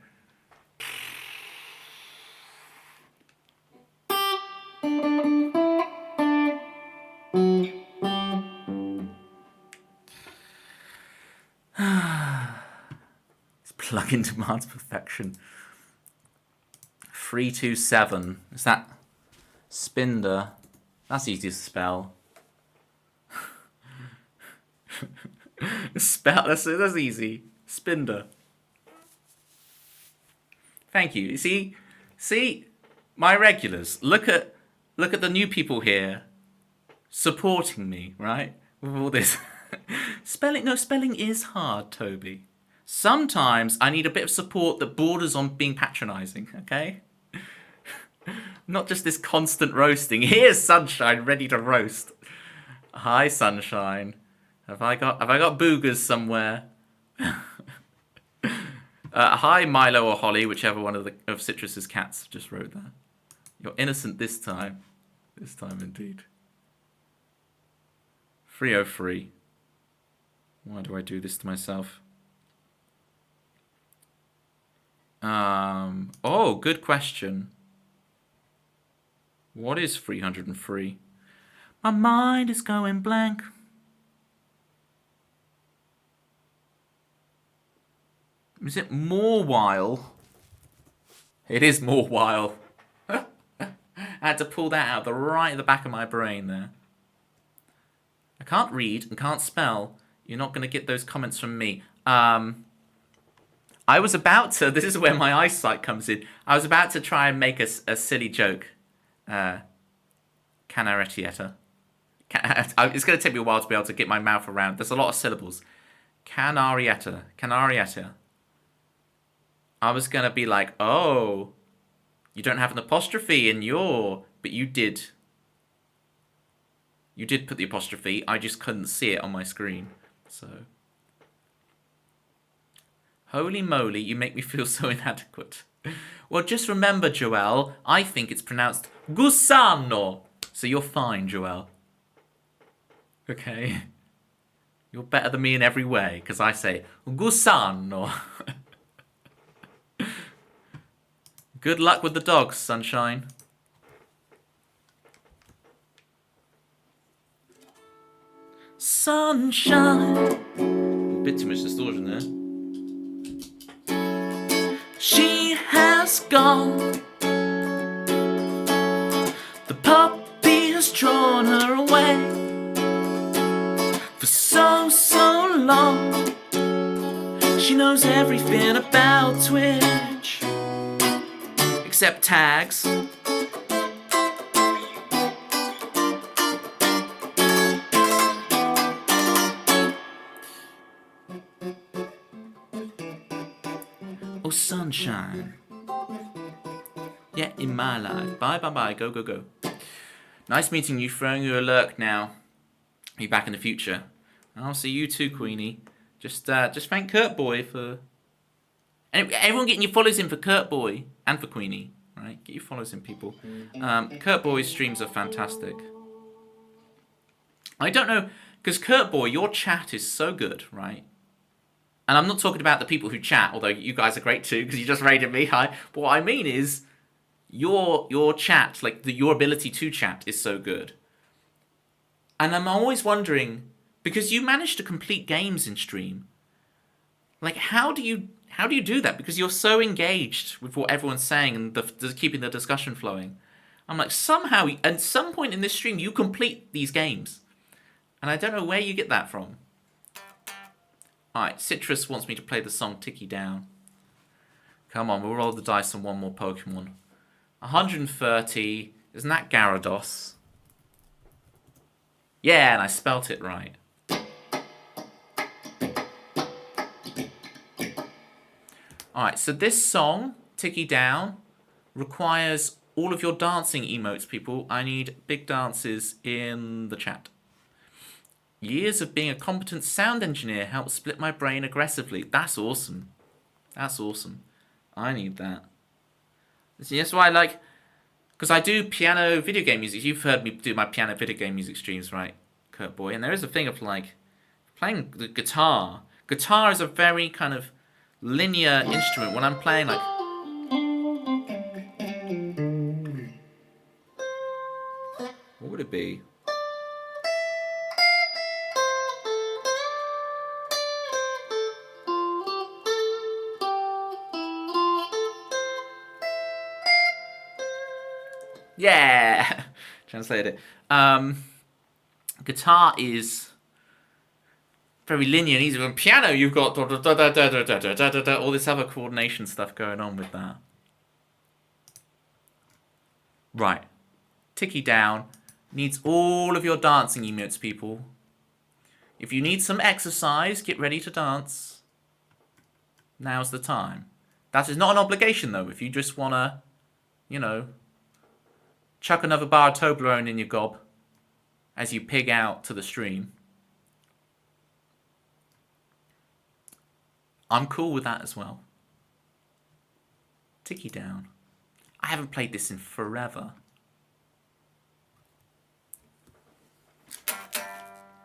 This plugin demands perfection. 327. Is that Spinder? That's easy to spell. That's easy. Spinder. Thank you. See, my regulars. Look at the new people here, supporting me, right? With all this spelling is hard, Toby. Sometimes I need a bit of support that borders on being patronising. Okay. Not just this constant roasting. Here's Sunshine ready to roast. Hi, Sunshine. Have I got boogers somewhere? Hi, Milo or Holly, whichever one of Citrus's cats just wrote that. You're innocent this time. This time indeed. 303. Why do I do this to myself? Oh, good question. What is 303? My mind is going blank. Is it more while? It is more while. I had to pull that out right at the back of my brain there. I can't read and can't spell. You're not going to get those comments from me. I was about to... This is where my eyesight comes in. I was about to try and make a silly joke. Canaretietta. It's going to take me a while to be able to get my mouth around. There's a lot of syllables. Canarietta. Canarietta. I was going to be like, oh, you don't have an apostrophe in your... But you did. You did put the apostrophe. I just couldn't see it on my screen. So... Holy moly, you make me feel so inadequate. Well, just remember, Joelle, I think it's pronounced gusano. So you're fine, Joelle. Okay? You're better than me in every way, because I say gusano. Good luck with the dogs, sunshine. Sunshine. A bit too much distortion there. She has gone. The puppy has drawn her away for so long. She knows everything about Twitch except tags. Oh, sunshine. Yeah, in my life. Bye, bye, bye. Go, go, go. Nice meeting you. Throwing you a lurk now. Be back in the future. I'll see you too, Queenie. Just thank Kurt Boy for... Everyone getting your follows in for Kurt Boy and for Queenie. Right? Get your follows in, people. Kurt Boy's streams are fantastic. I don't know... Because Kurt Boy, your chat is so good, right? And I'm not talking about the people who chat, although you guys are great too, because you just rated me high. But what I mean is, your chat, like your ability to chat, is so good. And I'm always wondering, because you manage to complete games in stream, like how do you do that? Because you're so engaged with what everyone's saying and keeping the discussion flowing. I'm like, somehow, at some point in this stream, you complete these games, and I don't know where you get that from. Alright, Citrus wants me to play the song Ticky Down. Come on, we'll roll the dice on one more Pokemon. 130. Isn't that Gyarados? Yeah, and I spelt it right. Alright, so this song, Ticky Down, requires all of your dancing emotes, people. I need big dances in the chat. Years of being a competent sound engineer helped split my brain aggressively. That's awesome. That's awesome. I need that. See, that's why I like... Because I do piano video game music. You've heard me do my piano video game music streams, right, Kurt Boy? And there is a thing of, like, playing the guitar. Guitar is a very kind of linear instrument. When I'm playing, like... What would it be? Yeah! Translate it. Guitar is very linear and easy. On piano, you've got all this other coordination stuff going on with that. Right. Ticky Down needs all of your dancing emotes, people. If you need some exercise, get ready to dance. Now's the time. That is not an obligation, though. If you just want to, you know... chuck another bar of Toblerone in your gob as you pig out to the stream. I'm cool with that as well. Ticky Down. I haven't played this in forever.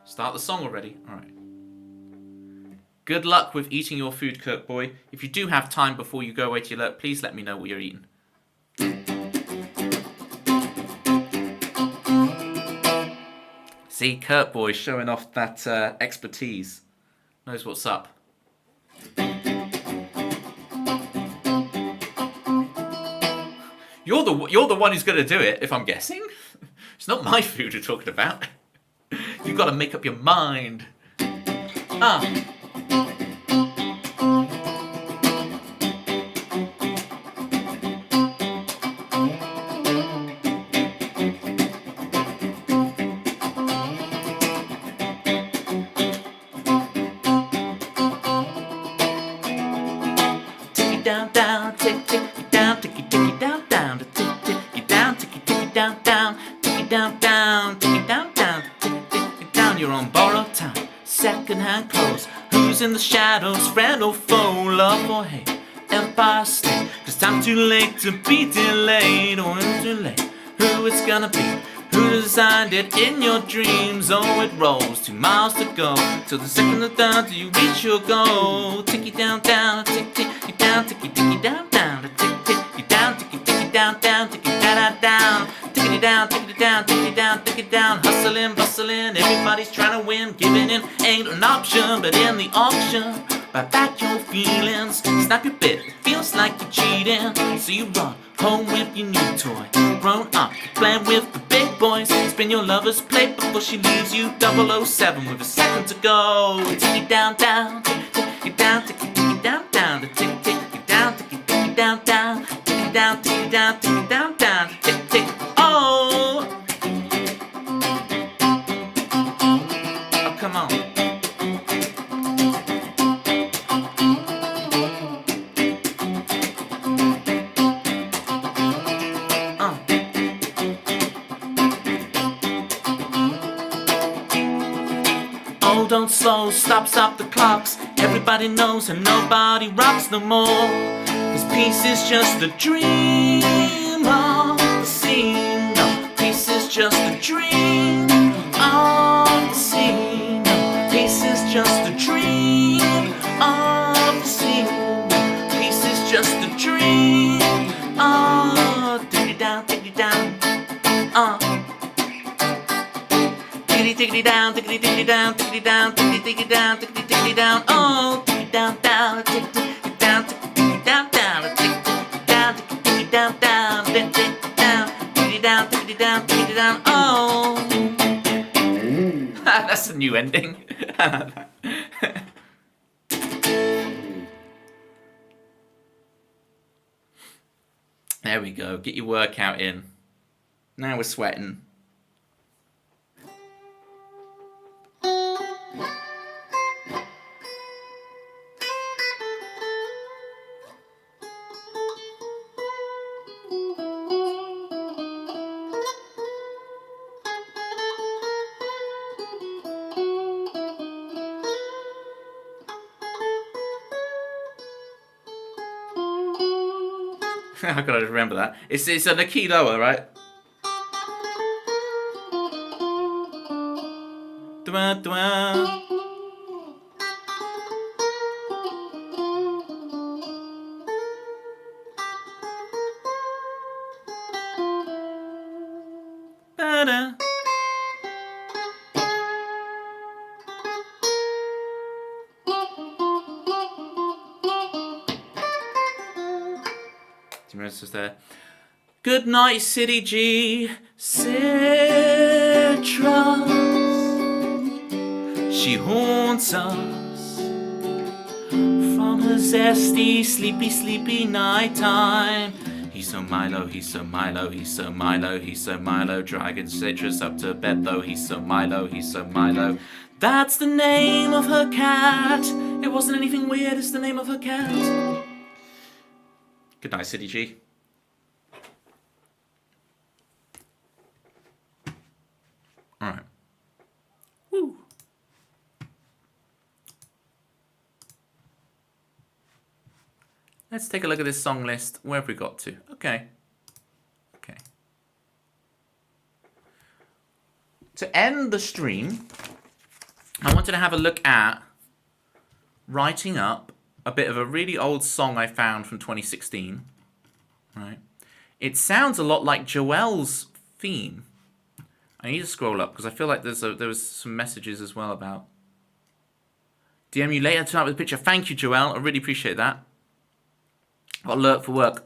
Start the song already. Alright. Good luck with eating your food, Kirk boy. If you do have time before you go away to your lurk, please let me know what you're eating. See, Kirk boy showing off that expertise. Knows what's up. You're the one who's going to do it, if I'm guessing. It's not my food you're talking about. You've got to make up your mind. Tick it down, down, tick, tick it down, tick it down, down, tick, tick it down, tick it down, down, tick it down, down, tick it down, down, tick it down. You're on borrowed time, second-hand clothes. Who's in the shadows, friend or foe, love or hate, Empire State? 'Cause time too late to be delayed, or too late. Who it's gonna be? Who designed it in your dreams? Oh, it rolls 2 miles to go till the second of down till you reach your goal. Tick it down, down, tick, tick it down, tick it down, down, tick, tick it down, tick it down, down, tick it down, down, tick it down, tick it down, tick it down, tick it down. Hustling, bustling, everybody's trying to win. Giving in ain't an option, but in the auction, buy back your feelings. Snap your bit, it feels like you're cheating. So you run home with your new toy. Grown up, playing with the big boys. Spin your lover's plate before she leaves you. 007 with a second to go. Tick it down, down, tick it down, tick it down, down, tick it down, tick it down, down, tick it down, tick it down, tick it down, down, tick, tick. Oh, come on. Oh, don't slow, stop the clocks. Everybody knows and nobody rocks no more. This peace is just a dream of the scene. No, peace is just a dream of the scene. No, peace is just a dream of the scene. Peace is just a dream. Oh, take it down, take it down. Tickety down, tickety tickety down, tickety down, tickety tickety down, tickety tickety down. Oh, tickety down, down, tickety down, tickety down, down, tickety down, tickety down, down, tickety down, tickety down, tickety down, tickety down. Oh, That's a new ending. There we go. Get your workout in. Now we're sweating. I gotta remember that. It's on a key lower, right? Dwa, dwa. Ba-da. Just there. Good night, City G. Citrus. She haunts us from her zesty, sleepy, sleepy nighttime. He's so Milo, he's so Milo, he's so Milo, he's so Milo. Dragging Citrus up to bed though. He's so Milo, he's so Milo. That's the name of her cat. It wasn't anything weird, it's the name of her cat. Good night, City G. Alright. Woo. Let's take a look at this song list. Where have we got to? Okay. Okay. To end the stream, I wanted to have a look at writing up a bit of a really old song I found from 2016. Right. It sounds a lot like Joelle's theme. I need to scroll up because I feel like there was some messages as well about. DM you later tonight with a picture. Thank you, Joelle. I really appreciate that. Got alert for work.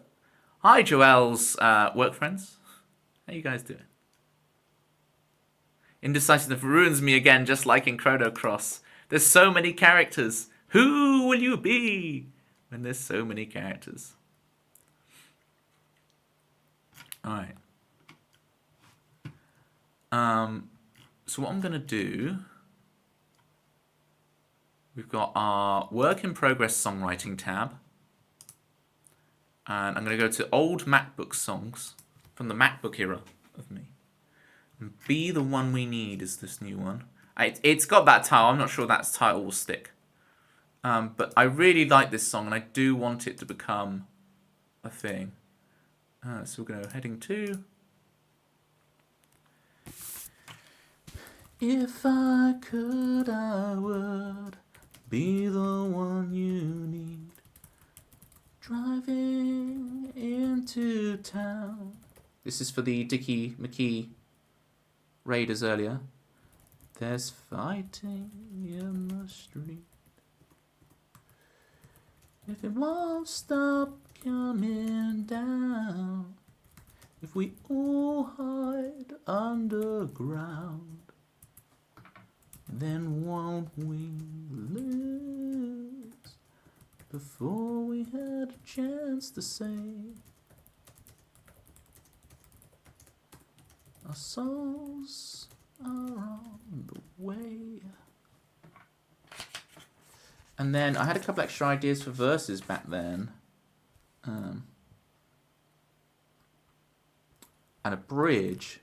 Hi, Joelle's work friends. How you guys doing? Indecisive ruins me again, just like in Chrono Cross. There's so many characters. Who will you be when there's so many characters? Alright. So what I'm going to do... We've got our work in progress songwriting tab. And I'm going to go to old MacBook songs from the MacBook era of me. And Be the One We Need is this new one. It's got that title. I'm not sure that title will stick. But I really like this song and I do want it to become a thing. So we're going to go heading 2. If I could, I would be the one you need. Driving into town. This is for the Dickie McKee raiders earlier. There's fighting in the street. If it won't stop coming down, if we all hide underground, then won't we lose before we had a chance to say our souls are on the way? And then I had a couple extra ideas for verses back then. And a bridge.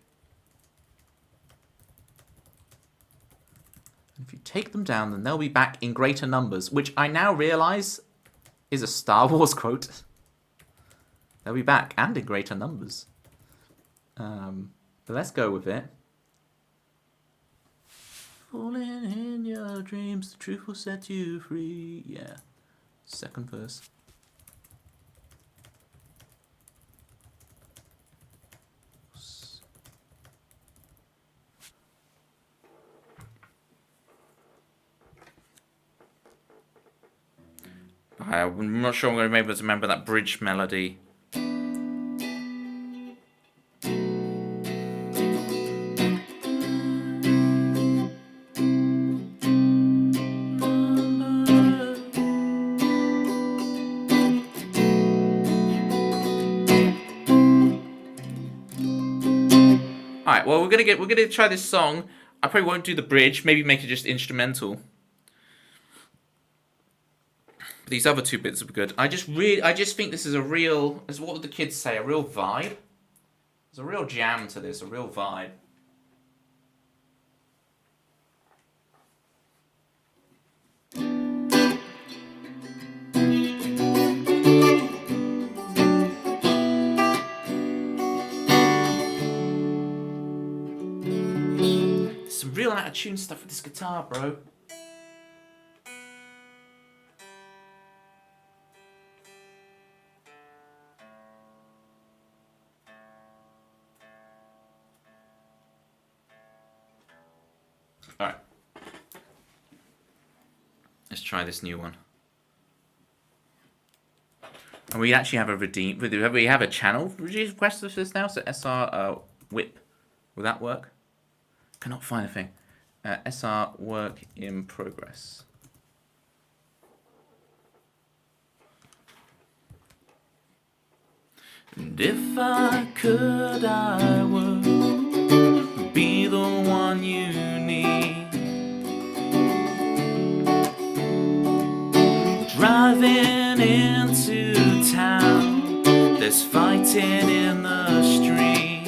And if you take them down, then they'll be back in greater numbers, which I now realise is a Star Wars quote. They'll be back and in greater numbers. But let's go with it. Falling in your dreams, the truth will set you free. Yeah. Second verse. I'm not sure I'm going to be able to remember that bridge melody. Alright, well we're gonna try this song. I probably won't do the bridge, maybe make it just instrumental. But these other two bits are good. I just think this is a real, as what would the kids say, a real vibe. There's a real jam to this, a real vibe. Some real out of tune stuff with this guitar, bro. Alright. Let's try this new one. And we actually have a redeem. We have a channel request for this now. So SR whip. Will that work? Cannot find a thing. SR work in progress. And if I could, I would be the one you need. Driving into town, there's fighting in the street.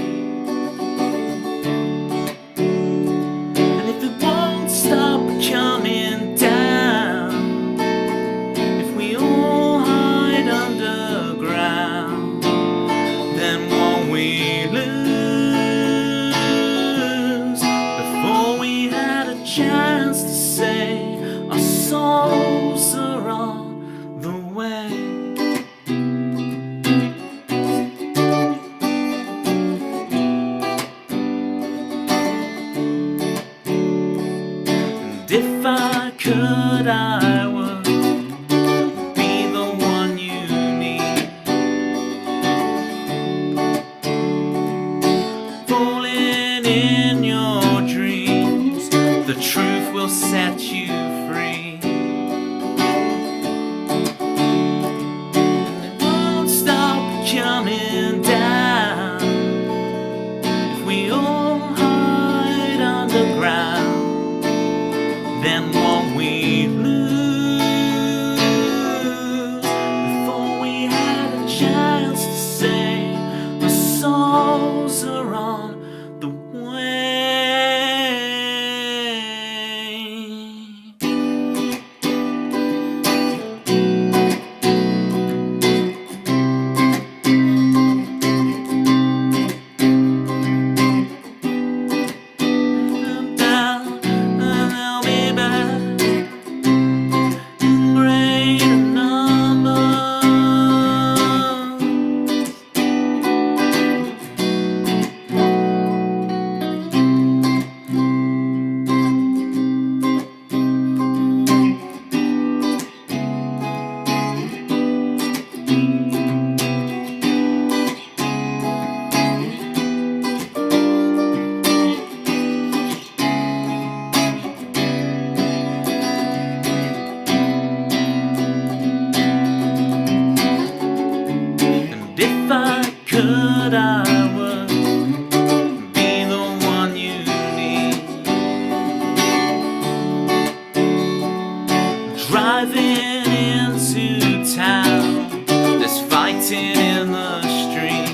And if it won't stop coming down, if we all hide underground, then won't we lose before we had a chance to say our souls are I could, I would be the one you need. Falling in your dreams, the truth will set you free. And it won't stop coming down if we all hide underground. Then what we lose before we had a chance to say our souls are on the way. I'm down and I'll be back in greater numbers. And if I could, I would be the one you need. Driving into town, there's fighting in the street.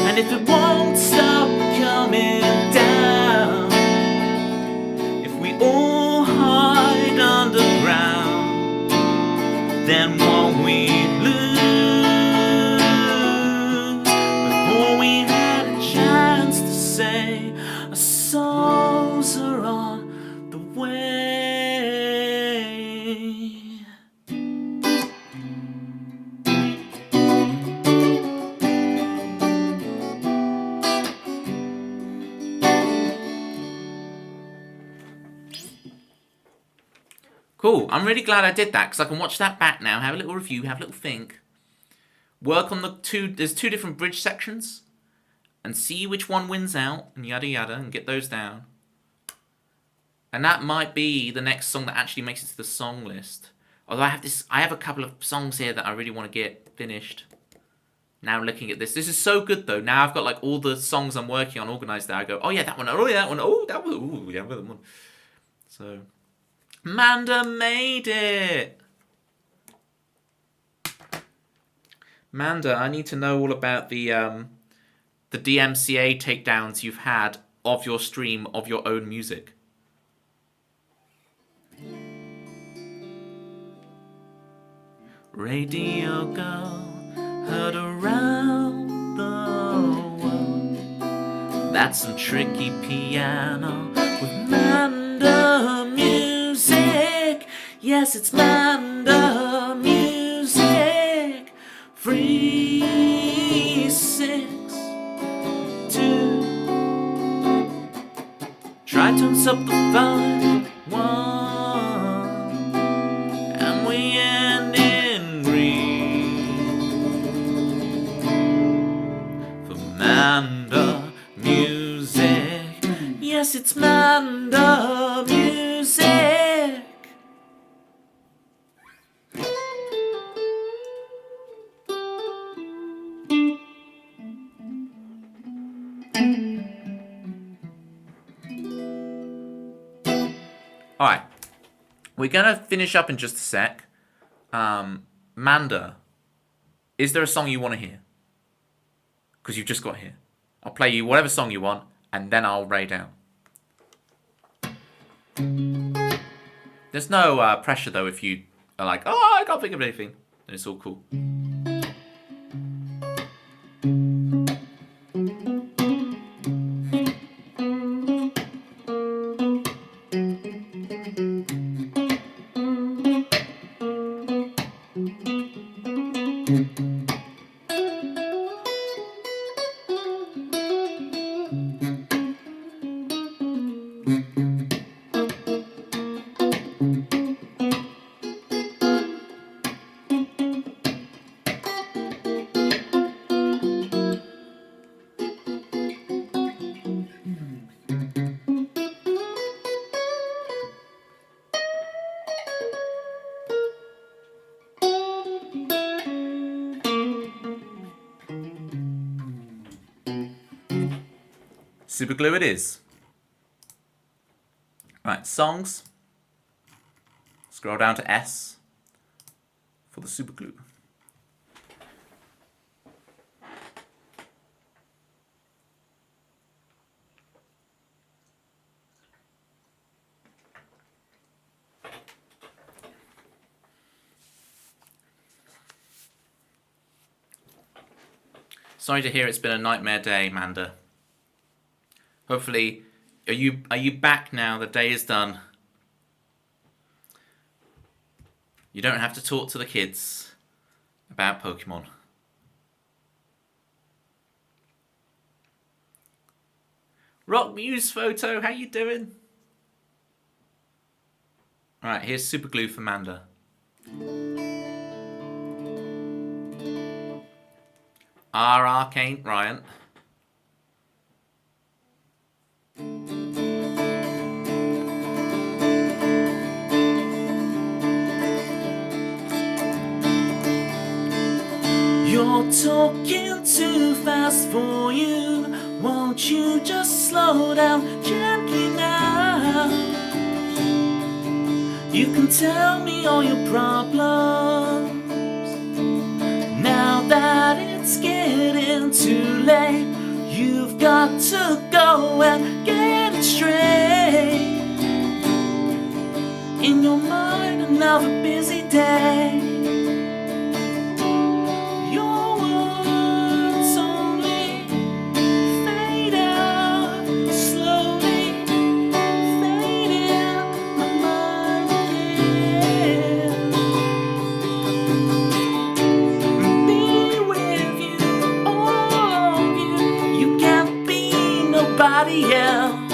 And if it won't stop coming down, if we all hide underground, then what we lose before we had a chance to say our souls are on the way. Cool. I'm really glad I did that because I can watch that back now, have a little review, have a little think, work on there's two different bridge sections, and see which one wins out, and yada yada, and get those down. And that might be the next song that actually makes it to the song list. Although I have a couple of songs here that I really want to get finished. Now looking at this is so good though. Now I've got like all the songs I'm working on organized there. I go, oh yeah, that one, oh yeah, that one, oh that one, oh yeah, that one. So, Manda made it. Manda, I need to know all about the DMCA takedowns you've had of your stream of your own music. Radio girl heard around the world. That's some tricky piano with Manda music. Yes, it's Manda music. 3, 6, 2. Try turns up the 5, 1, and we end in green for Manda music. Yes, it's Manda music. Alright, we're going to finish up in just a sec. Manda, is there a song you want to hear? Because you've just got here. I'll play you whatever song you want, and then I'll lay down. There's no pressure, though, if you are like, oh, I can't think of anything. Then it's all cool. Super glue it is. Right, songs. Scroll down to S for the super glue. Sorry to hear it's been a nightmare day, Manda. Hopefully, are you back now? The day is done. You don't have to talk to the kids about Pokemon. Rock Muse Photo, how you doing? Alright, here's super glue for Manda. R. Arcane Ryan. You're talking too fast for you. Won't you just slow down gently now? You can tell me all your problems now that it's getting too late. You've got to go and get it straight. In your mind, another busy day. Your words only fade out slowly, fade in my mind again. Be with you, all of you. You can't be nobody else.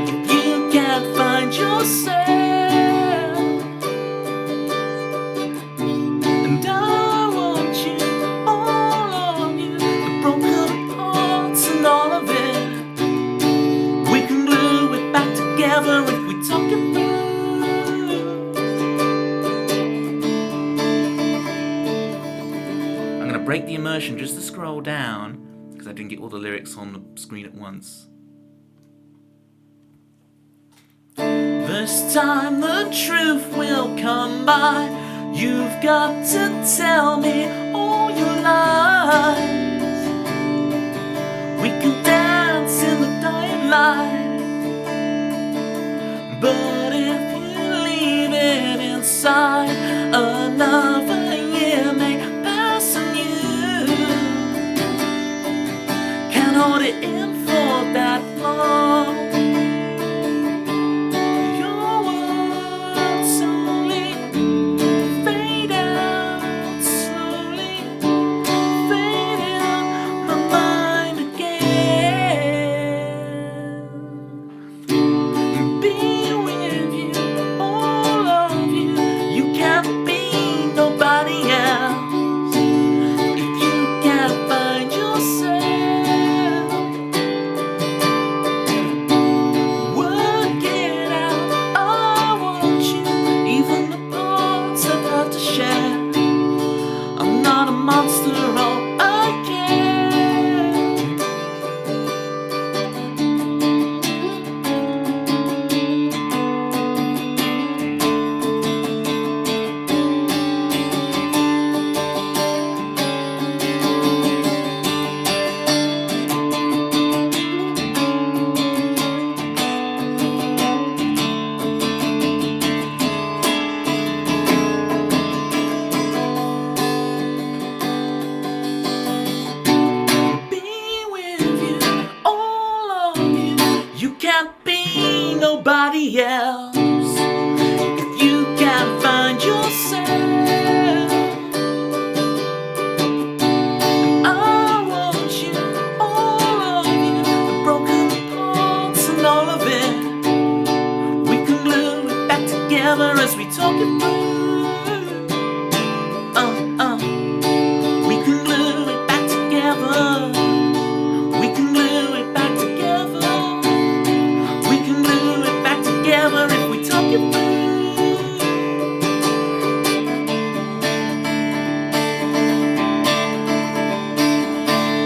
If you can't find yourself. And I want you, all of you, the broken parts and all of it. We can glue it back together if we talk it through. I'm going to break the immersion just to scroll down because I didn't get all the lyrics on the screen at once. This time the truth will come by. You've got to tell me all your lies. We can dance in the dying light, but if you leave it inside, another year may pass on you. Can't hold it in for that long. Your words only fade out slowly, fade in my mind again. Be with you, all of you. You can't be nobody else. If you can't find yourself, work it out. I want you, even the parts I've had to share. I'm not a monster, all I care. Be with you, all of you. You can't be nobody else. If you can't find yourself, I want you, all of you, the broken parts and all of it. together as we talk it through. We can glue it back together. We can glue it back together. We can glue it back together if we talk it through.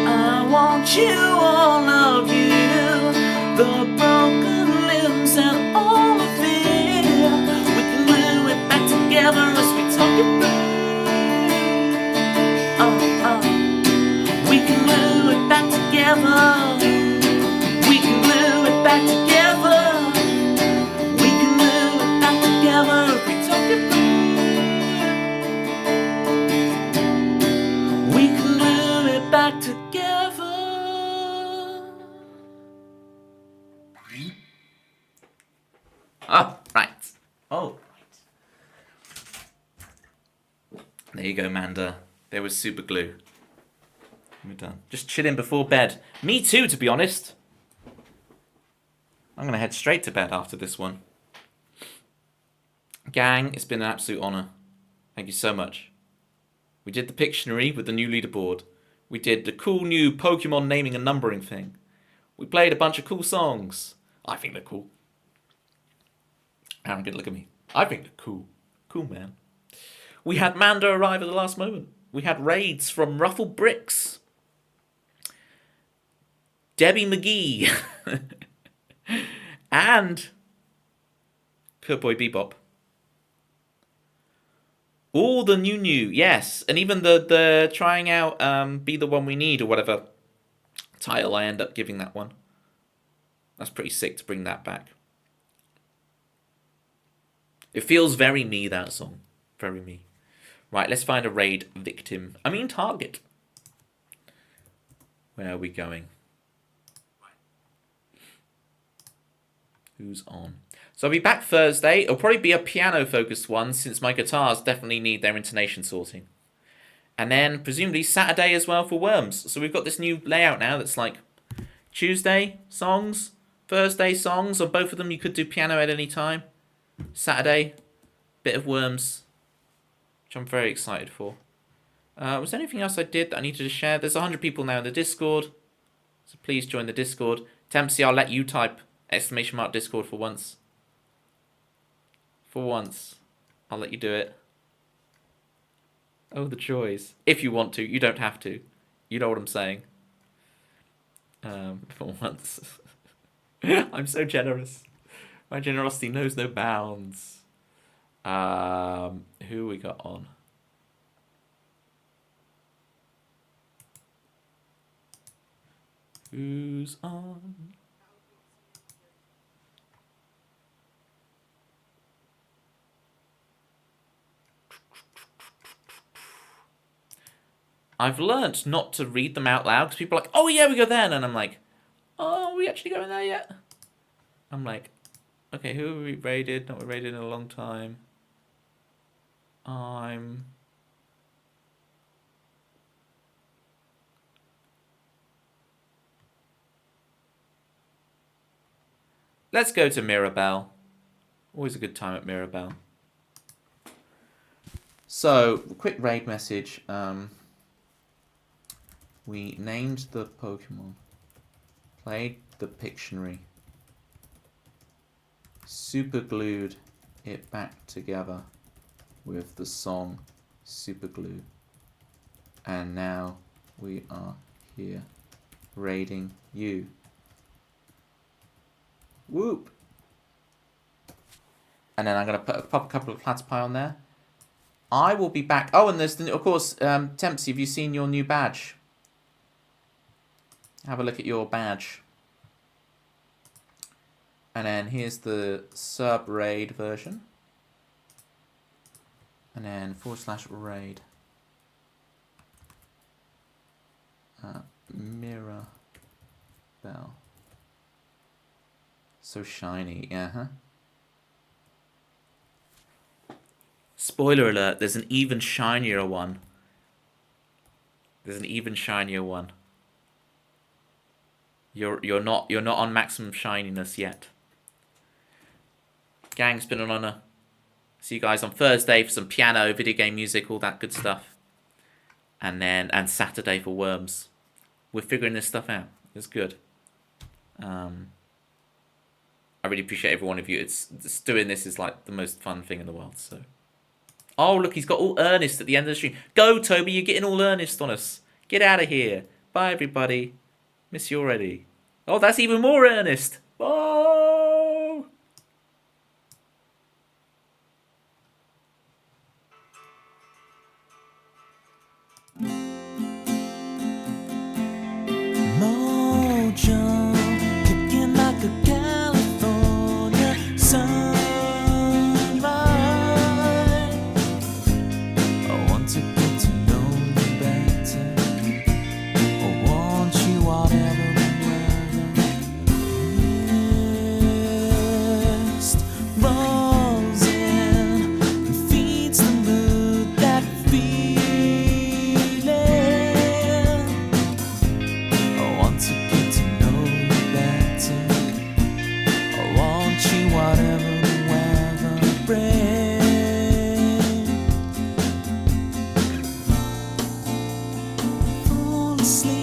I want you, all of you, the broken limbs and all of it. We can glue it back together as we talk it through. We can glue it back together. We can glue it back together. We can glue it back together if we talk it through. We can glue it back together. Oh, right. Oh, right. There you go, Manda. There was super glue. We're done. Just chilling before bed. Me too, to be honest. I'm going to head straight to bed after this one. Gang, it's been an absolute honour. Thank you so much. We did the Pictionary with the new leaderboard. We did the cool new Pokemon naming and numbering thing. We played a bunch of cool songs. I think they're cool. Aaron, good look at me. I think they're cool. Cool, man. We had Manda arrive at the last moment. We had raids from Ruffled Bricks. Debbie McGee. And Cowboy Bebop. All the new, yes. And even the trying out Be the One We Need or whatever title I end up giving that one. That's pretty sick to bring that back. It feels very me, that song. Very me. Right, let's find a raid victim. I mean target. Where are we going? Who's on? So I'll be back Thursday. It'll probably be a piano-focused one, since my guitars definitely need their intonation sorting. And then, presumably, Saturday as well for Worms. So we've got this new layout now that's like Tuesday songs, Thursday songs. On both of them, you could do piano at any time. Saturday, bit of Worms, which I'm very excited for. Was there anything else I did that I needed to share? There's 100 people now in the Discord, so please join the Discord. Tempsy, I'll let you type !Discord for once. For once. I'll let you do it. Oh, the joys. If you want to. You don't have to. You know what I'm saying. For once. I'm so generous. My generosity knows no bounds. Who we got on? Who's on? I've learnt not to read them out loud because people are like, oh yeah, we go there. And I'm like, oh, are we actually going there yet? I'm like, okay, who have we raided? Not raided in a long time. Let's go to Mirabelle. Always a good time at Mirabelle. So, quick raid message. We named the Pokemon. Played the Pictionary. Super glued it back together with the song Super Glue. And now we are here raiding you. Whoop! And then I'm going to pop a couple of platypi on there. I will be back. Oh, and there's, of course, Tempsy, have you seen your new badge? Have a look at your badge. And then here's the sub raid version. And then /raid. Mirror Bell. So shiny, yeah, Spoiler alert, there's an even shinier one. There's an even shinier one. You're not on maximum shininess yet. Gang, it's been an honor. See you guys on Thursday for some piano, video game music, all that good stuff. And Saturday for worms. We're figuring this stuff out. It's good. I really appreciate every one of you. It's doing this is like the most fun thing in the world. So, oh look, he's got all earnest at the end of the stream. Go, Toby, you're getting all earnest on us. Get out of here. Bye, everybody. Miss you already. Oh, that's even more earnest. Oh. Mojo, kicking like a California sunrise. I want to get to know you better. I want you whatever and whether. Mist rolls in and feeds the mood, that feeling. I want to get to know you better. I want you whatever the weather brings. Fall asleep.